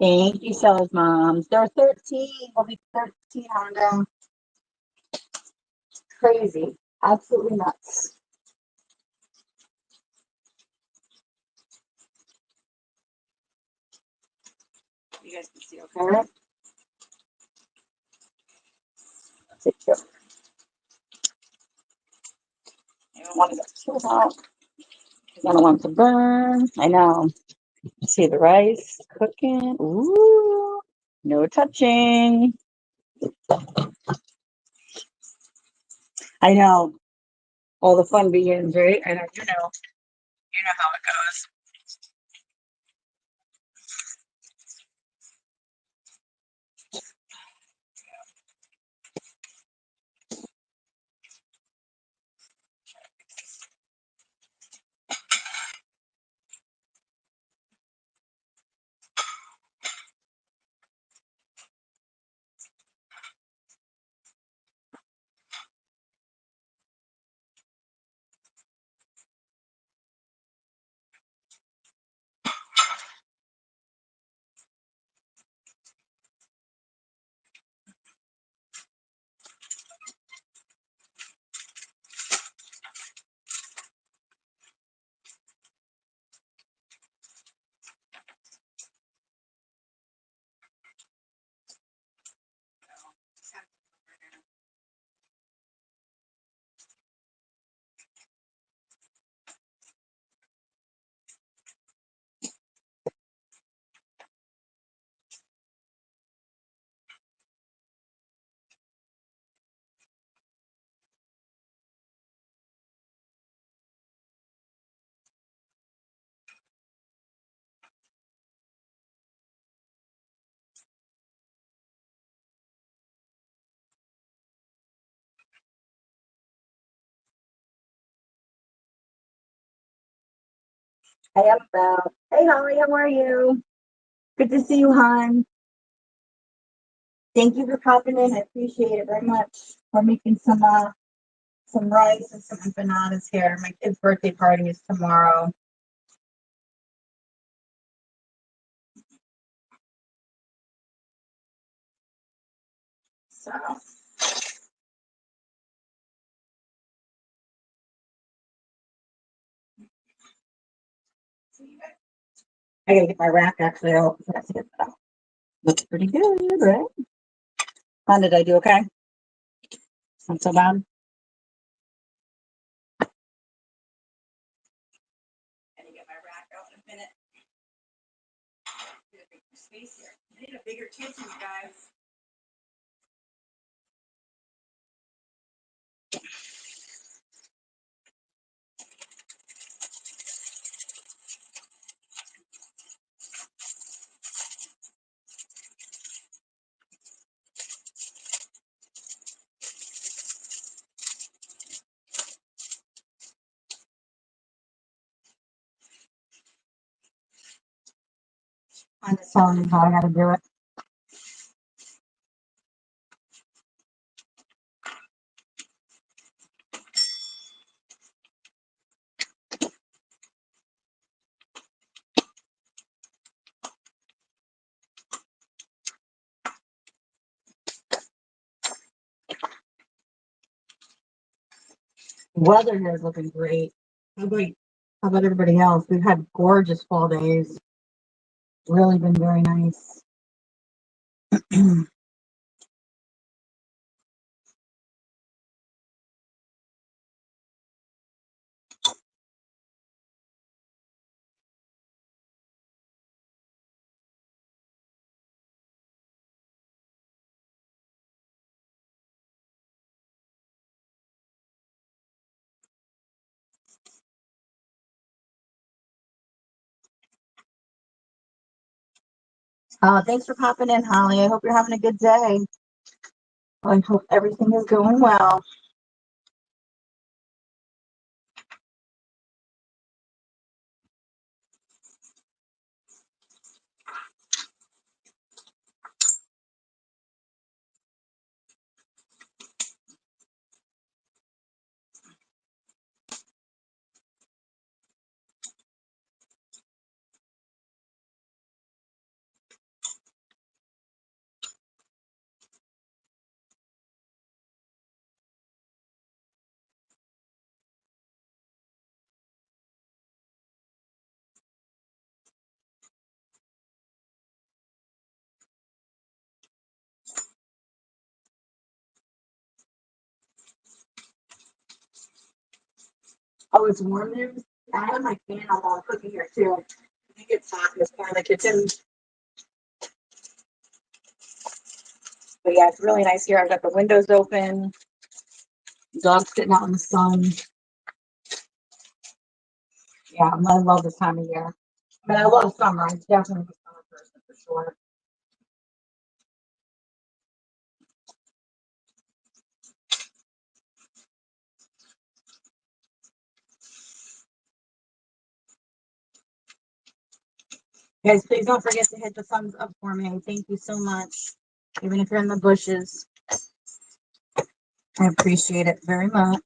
Thank you, Stella's moms. They're 13. Will be 13 on them. Crazy. Absolutely nuts. You guys can see, okay? Take care. I don't want to get too hot. I don't want it to burn. I know. See the rice cooking. Ooh, no touching. I know. All the fun begins, right? I know. You know how it goes. I am about. Hey, Holly, how are you? Good to see you, hon. Thank you for popping in. I appreciate it very much. We're making some rice and some empanadas here. My kid's birthday party is tomorrow. So I gotta get my rack actually out. I have to get that out. Looks pretty good, right? Hon, did I do okay? Not so bad. Gotta get my rack out in a minute. Get a bigger space here. I need a bigger kitchen, you guys. I'm just telling you how I gotta do it. Weather here is looking great. How about everybody else? We've had gorgeous fall days. Really been very nice. Thanks for popping in, Holly. I hope you're having a good day. I hope everything is going well. Oh, it's warm there. I have my fan on while I'm cooking here too. I think it's hot in this part of the kitchen. But yeah, it's really nice here. I've got the windows open, dogs sitting out in the sun. Yeah, I love this time of year. But I love summer. I'm definitely a summer person for sure. Guys, please don't forget to hit the thumbs up for me. Thank you so much. Even if you're in the bushes, I appreciate it very much.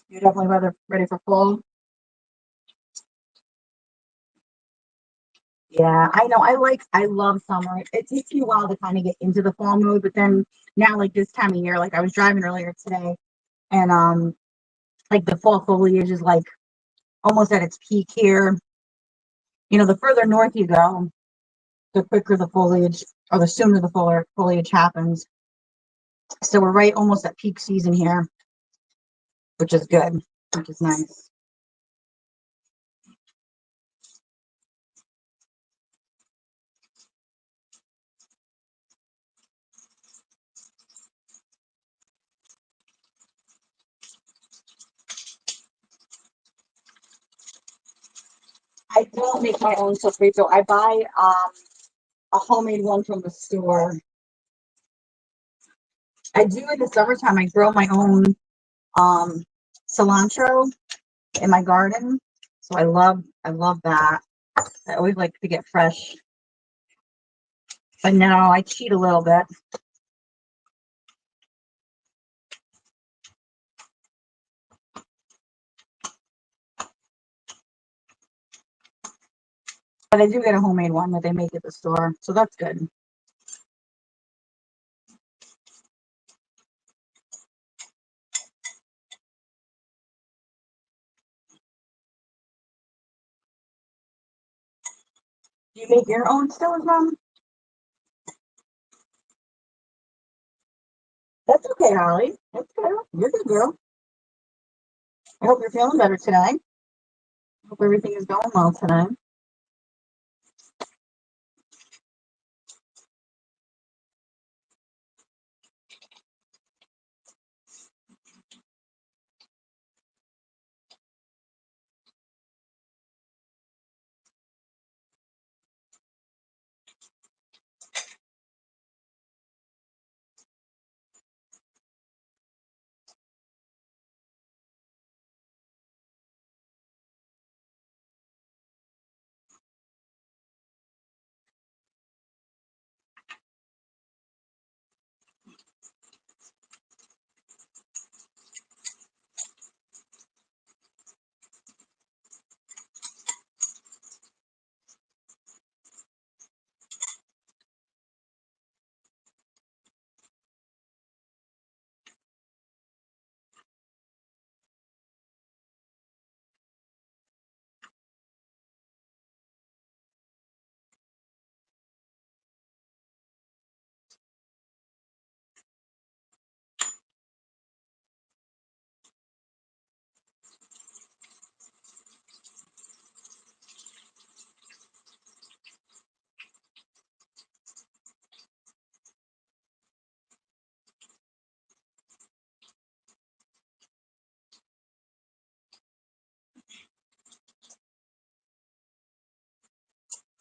You're definitely ready for fall. Yeah, I know. I love summer. It takes me a while to kind of get into the fall mood, but then now, like this time of year, like I was driving earlier today, and like the fall foliage is like almost at its peak here. The further north you go, the quicker the foliage, or the sooner the foliage happens. So we're right almost at peak season here, which is good, which is nice. I don't make my own sofrito. I buy a homemade one from the store. I do in the summertime. I grow my own um cilantro in my garden. So I love that. I always like to get fresh. But no, I cheat a little bit. But I do get a homemade one that they make at the store. So that's good. Do you make your own still as well? That's okay, Holly. That's good. You're good, girl. I hope you're feeling better today. Hope everything is going well today.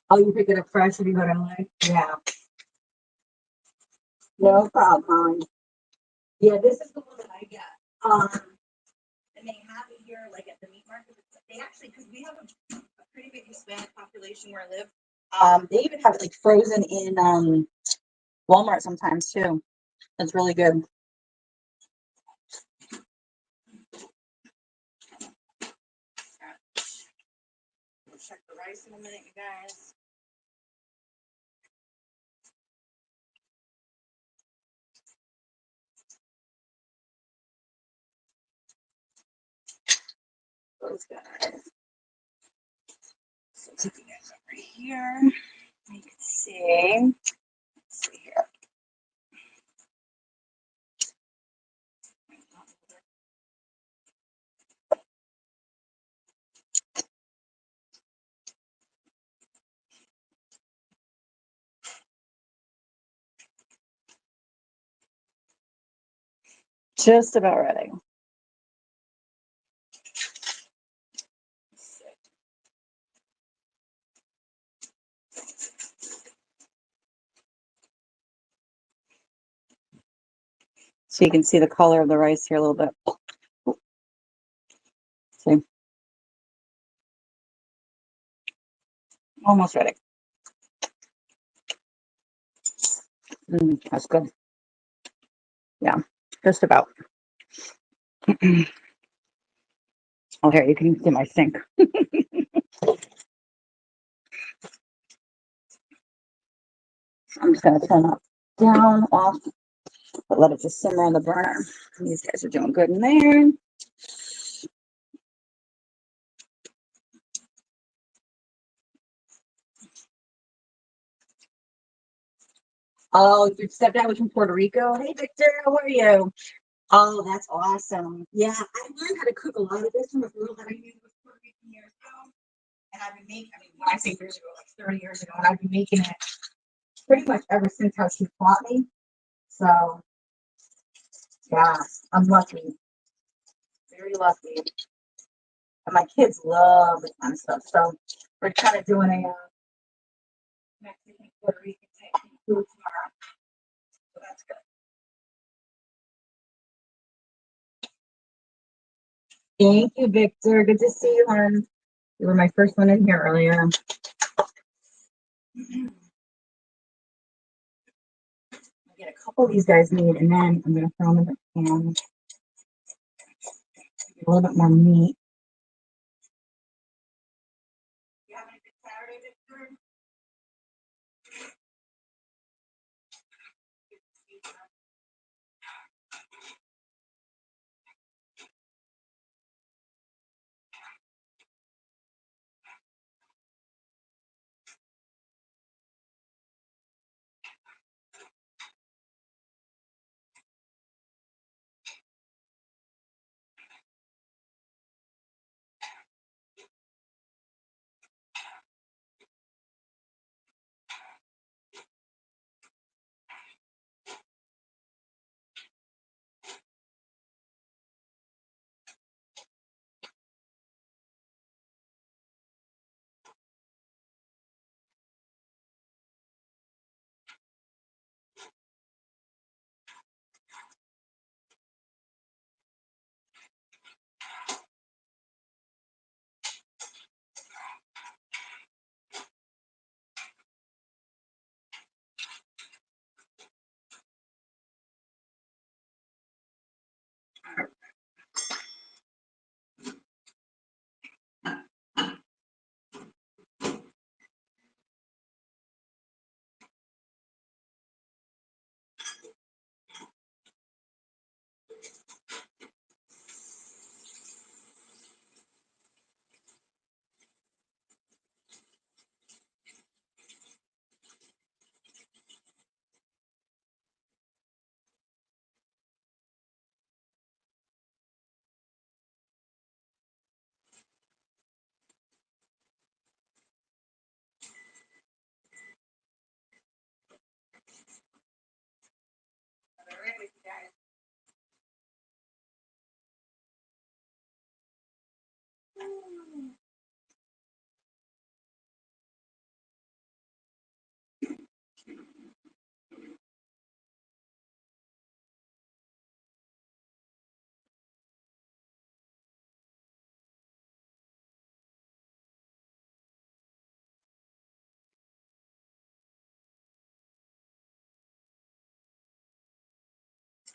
Oh, you pick it up fresh if you go to LA? Yeah, no problem. Yeah, this is the one that I get. And they have it here, like at the meat market. They actually, because we have a pretty big Hispanic population where I live. They even have it like frozen in Walmart sometimes too. It's really good. We'll check the rice in a minute, you guys. Those guys. So take you guys over here. You can see. Let's see here. Just about ready. So you can see the color of the rice here a little bit. See? Almost ready. That's good. Yeah, just about. Oh, here, you can see my sink. I'm just going to turn that down, off, but let it just simmer on the burner. These guys are doing good in there. Oh, your stepdad was from Puerto Rico. Hey, Victor, how are you? Oh, that's awesome. Yeah, I learned how to cook a lot of this from a girl that I knew was Puerto Rican years ago. And I've been making, I mean, when I say years ago, like 30 years ago, and I've been making it pretty much ever since how she taught me. So, yeah, I'm lucky, very lucky. And my kids love this kind of stuff. So, we're kind of doing a Mexican Puerto Rican type food tomorrow. So, that's good. Thank you, Victor. Good to see you, hon. You were my first one in here earlier. I get a couple of these guys need, and then I'm going to throw them in the pan. A little bit more meat. You having a good Saturday, Victor?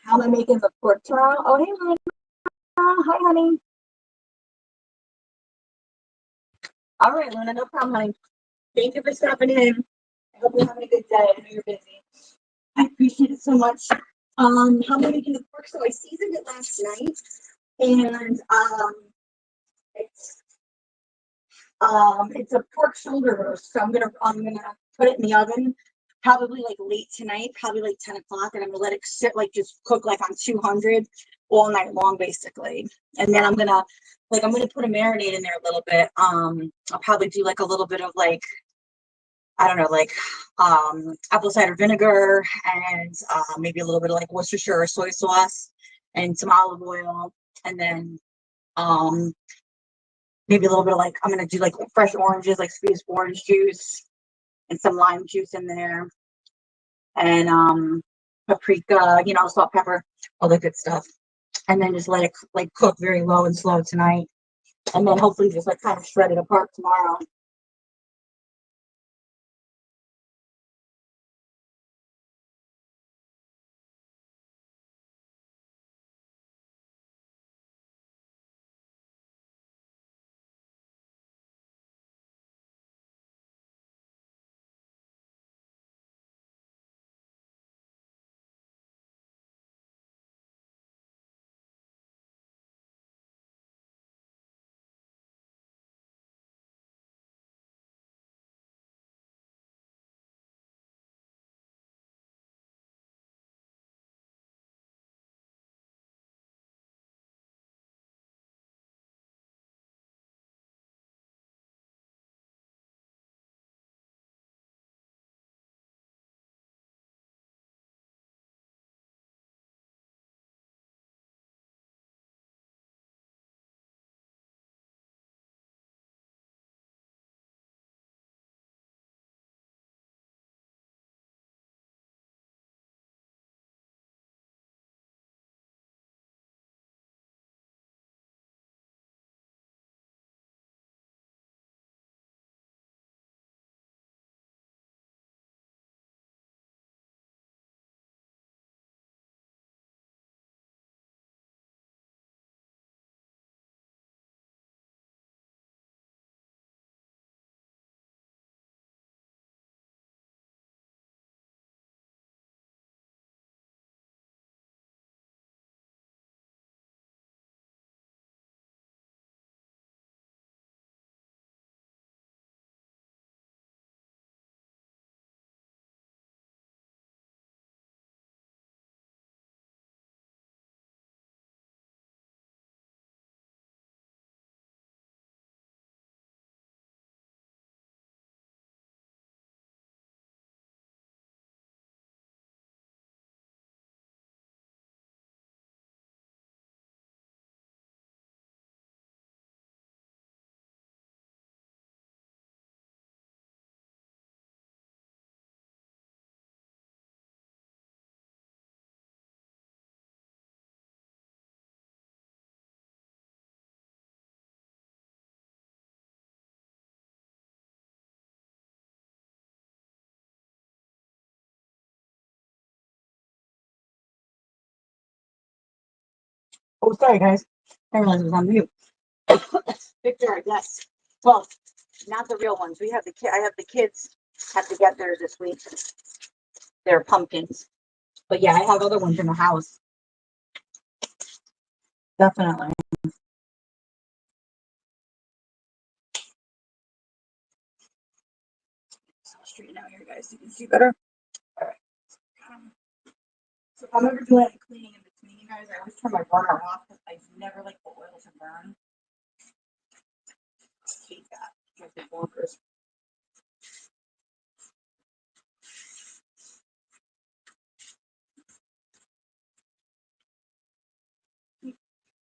How am I making the pork chop? Oh, hey, Luna. Hi, honey. All right, Luna, no problem, honey. Thank you for stopping in. I hope you're having a good day. I know you're busy. I appreciate it so much. How am I making the pork? So I seasoned it last night, and it's it's a pork shoulder roast. So I'm gonna put it in the oven, probably like late tonight, probably like 10 o'clock, and I'm gonna let it sit like just cook like on 200 all night long, basically. And then I'm gonna put a marinade in there a little bit. I'll probably do like a little bit of like I don't know, like apple cider vinegar and maybe a little bit of like Worcestershire or soy sauce and some olive oil, and then um maybe a little bit of like I'm gonna do like fresh oranges, like squeezed orange juice and some lime juice in there, and paprika, salt, pepper, all the good stuff. And then just let it like cook very low and slow tonight, and then hopefully just like kind of shred it apart tomorrow. Oh, sorry guys, I realized it was on mute. Victor, yes. Well, not the real ones. We have the kid. I have the kids have to get theirs this week. They're pumpkins. But yeah, I have other ones in the house. Definitely. So I'll straighten out here, guys, so you can see better. All right. So if I'm ever doing any cleaning in between, you guys, I always turn my burner off because I never like the oil to burn. I hate that. Drives me bonkers.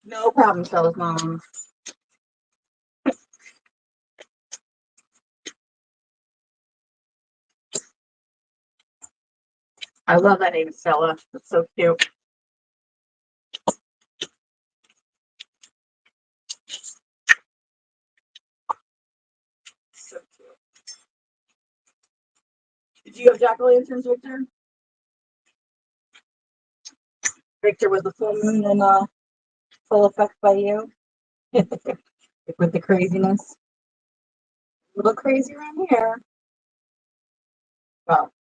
No problem, fellas, mom. I love that name, Stella. That's so cute. So cute. Did you have jack o' lanterns, Victor? Victor, was the full moon in full effect by you with the craziness? A little crazy around here. Well,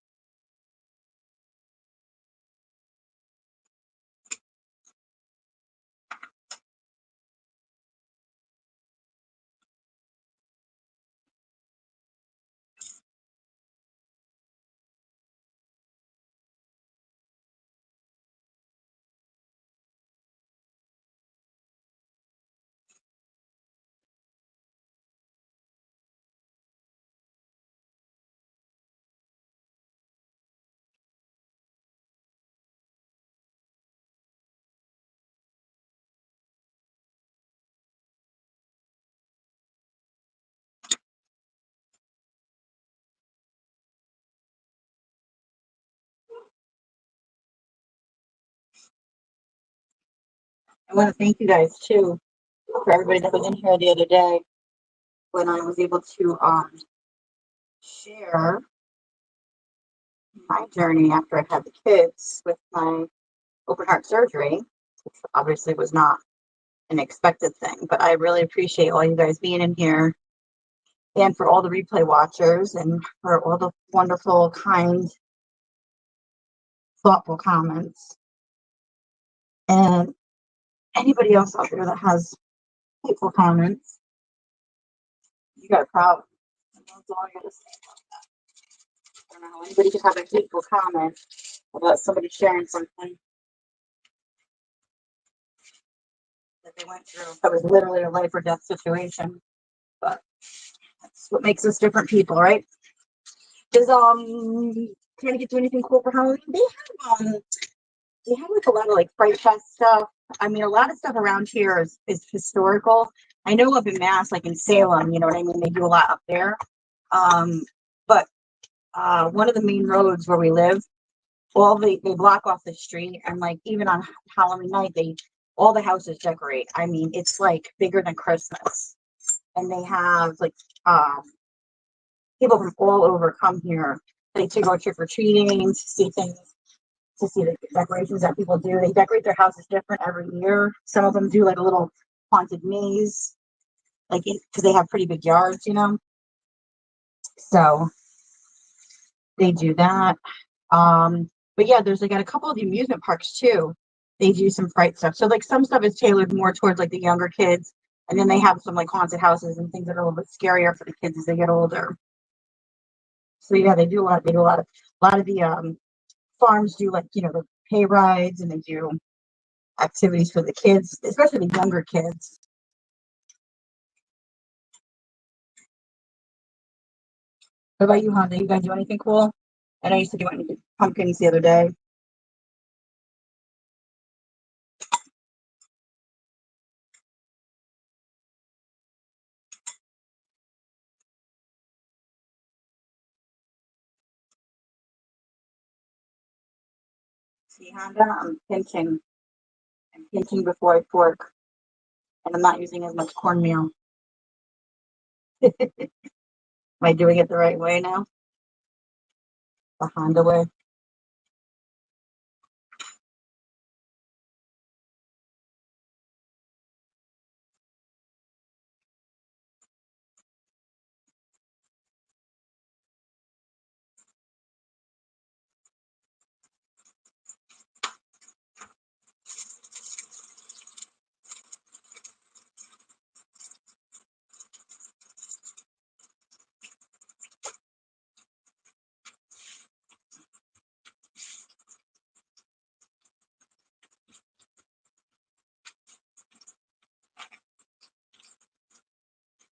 I want to thank you guys too for everybody that was in here the other day when I was able to share my journey after I had the kids with my open heart surgery, which obviously was not an expected thing. But I really appreciate all you guys being in here and for all the replay watchers and for all the wonderful, kind, thoughtful comments. And anybody else out there that has hateful comments, you got a problem. That's all I gotta say about that. I don't know how anybody could have a hateful comment about somebody sharing something that they went through that was literally a life or death situation. But that's what makes us different people, right? Is trying to get to anything cool for Halloween? They have like a lot of like Fright Fest stuff. I mean, a lot of stuff around here is historical. I know up in Mass, like in Salem, you know what I mean? They do a lot up there. But one of the main roads where we live, they block off the street, and like even on Halloween night, they all the houses decorate. I mean, it's like bigger than Christmas, and they have like people from all over come here, like to go trick or treating, to see things, to see the decorations that people do. They decorate their houses different every year. Some of them do like a little haunted maze, like because they have pretty big yards, you know. So they do that. But yeah, there's like at a couple of the amusement parks too. They do some fright stuff. So like some stuff is tailored more towards like the younger kids, and then they have some like haunted houses and things that are a little bit scarier for the kids as they get older. So yeah, they do a lot. They do a lot of the farms do like the hay rides, and they do activities for the kids, especially the younger kids. What about you, Honda? You guys do anything cool? I know you said you went to pumpkins the other day. See, Honda, I'm pinching before I fork, and I'm not using as much cornmeal. Am I doing it the right way now? The Honda way.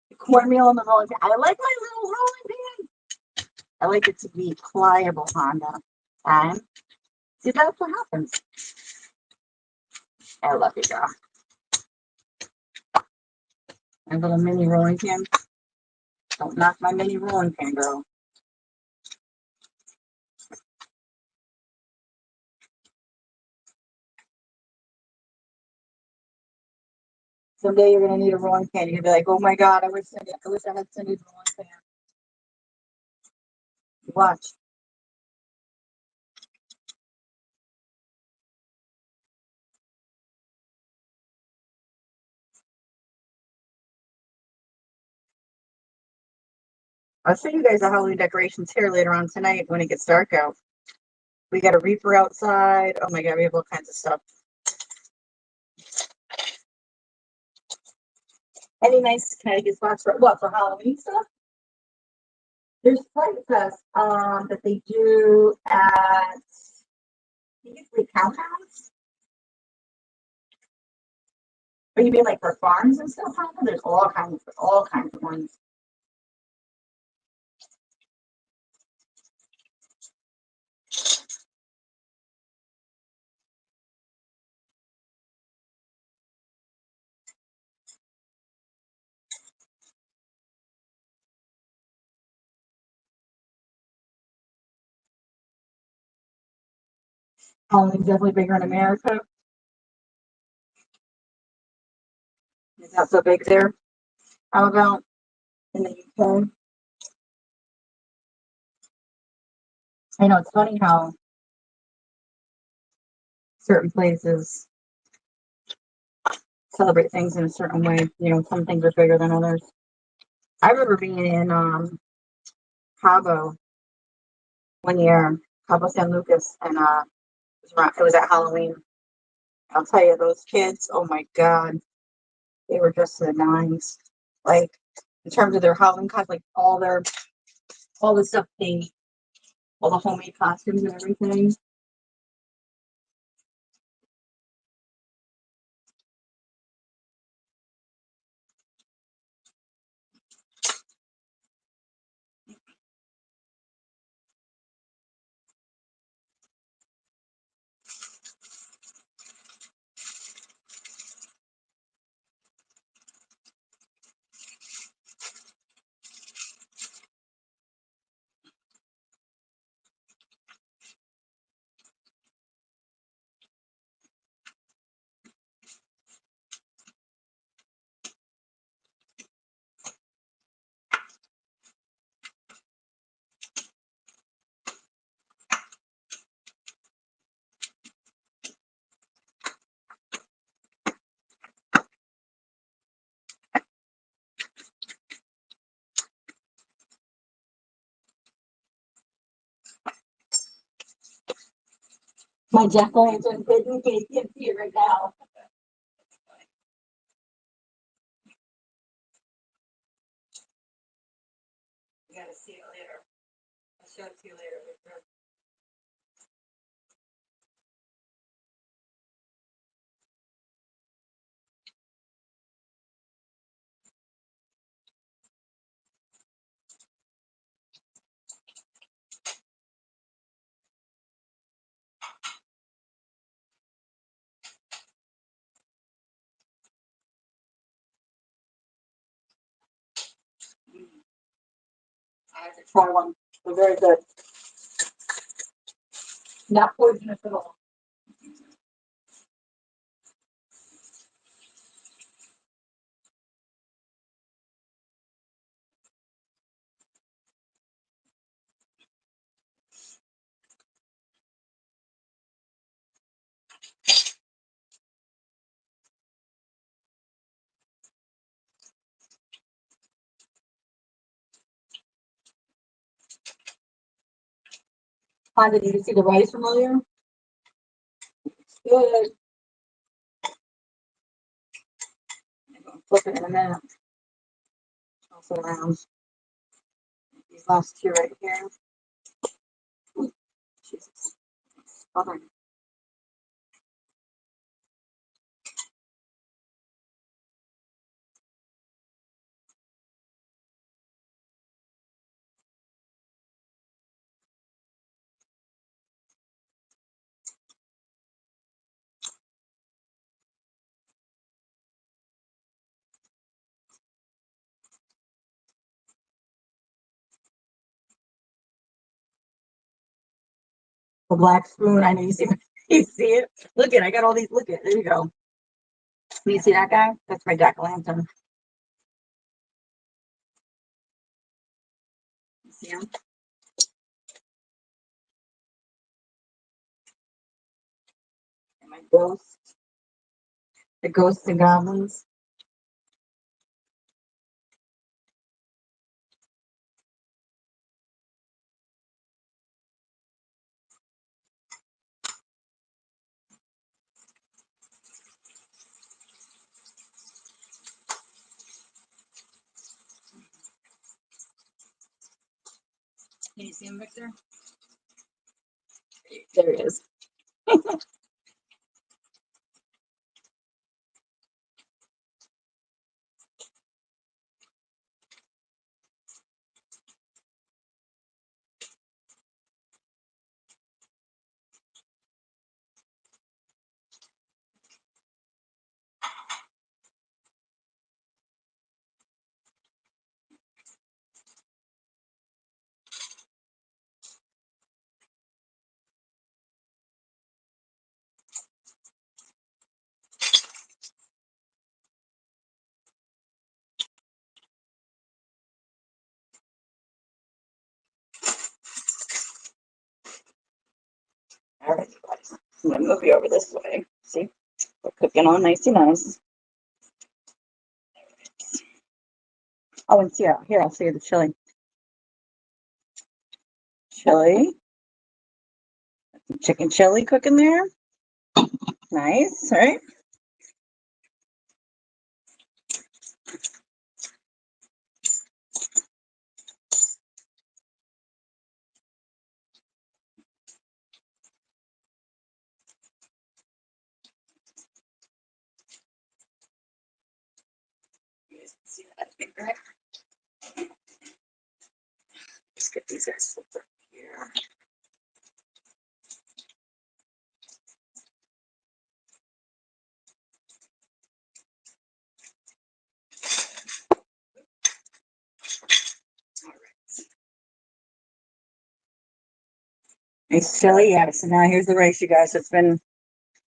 The cornmeal on the rolling pin. I like my little rolling pin. I like it to be pliable, Honda. And see, that's what happens. I love you, girl. My little mini rolling pin. Don't knock my mini rolling pin, girl. Someday you're gonna need a rolling pin. You're gonna be like, oh my god, I wish I had Cindy's rolling pin. Watch. I'll show you guys the Halloween decorations here later on tonight when it gets dark out. We got a Reaper outside. Oh my god, we have all kinds of stuff. Any nice Connecticut spots for what, for Halloween stuff? There's Fright Fest that they do at I think it's like Townhouse. Or you mean like for farms and stuff? Huh? There's all kinds of ones. Halloween's definitely bigger in America. It's not so big there. How about in the UK? I know it's funny how certain places celebrate things in a certain way. You know, some things are bigger than others. I remember being in Cabo one year, Cabo San Lucas, and it was at Halloween. I'll tell you, those kids, oh my God, they were just to the nines. Like, in terms of their Halloween costumes, like all the stuff all the homemade costumes and everything. My jack-o'-lantern hidden cake is here right now. You gotta see it later. I'll show it to you later. I have to try one. They're very good. Not poisonous at all. Did you see the rice from earlier? Good. I'm gonna flip it in a minute. Also around these last two right here. Jesus. Okay. The black spoon. I know you see you see it. Look at I got all these. Look at there you go. You see that guy? That's my jack-o'-lantern. You see him? And my ghost. The ghosts and goblins. Can you see him, Victor? There he is. All right, guys. I'm gonna move you over this way. See, we're cooking all nicey nice. Oh, and here, I'll see you the chili. Chili, chicken chili cooking there. Nice, right? See that finger? Just get these guys over here. All right. Nice chili, yeah. So now here's the rice, you guys. It's been,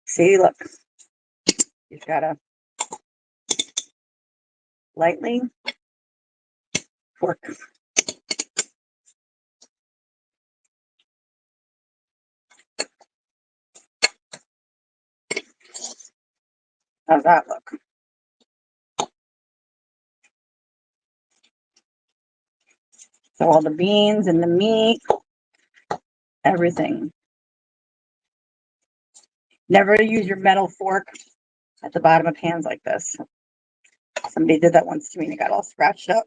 see, look, you've got to lightly fork. How's that look? So all the beans and the meat, everything. Never use your metal fork at the bottom of pans like this. Somebody did that once to me and it got all scratched up.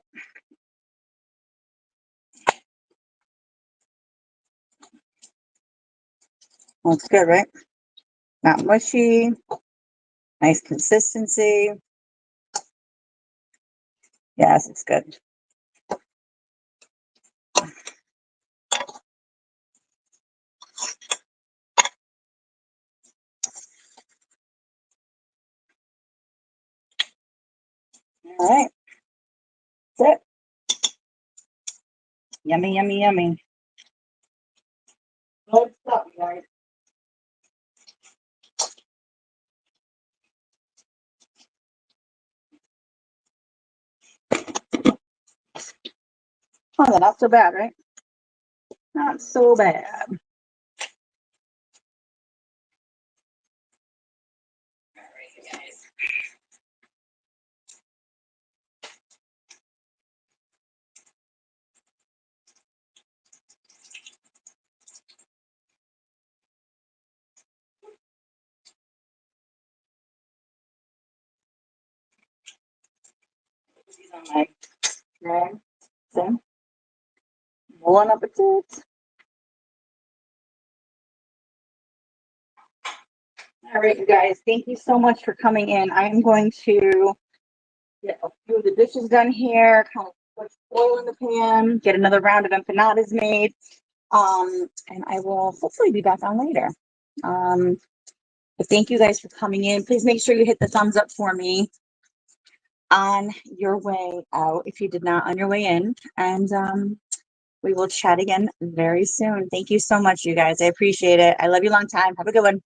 Looks good, right? Not mushy. Nice consistency. Yes, it's good. All right. That's it. Yummy, yummy, yummy. Good stuff, guys. Oh, not so bad, right? Not so bad. All right, guys. These are my tray. So, bon appetit. All right, you guys. Thank you so much for coming in. I'm going to get a few of the dishes done here, kind of put oil in the pan, get another round of empanadas made. And I will hopefully be back on later. But thank you guys for coming in. Please make sure you hit the thumbs up for me on your way out if you did not on your way in. And we will chat again very soon. Thank you so much, you guys. I appreciate it. I love you long time. Have a good one.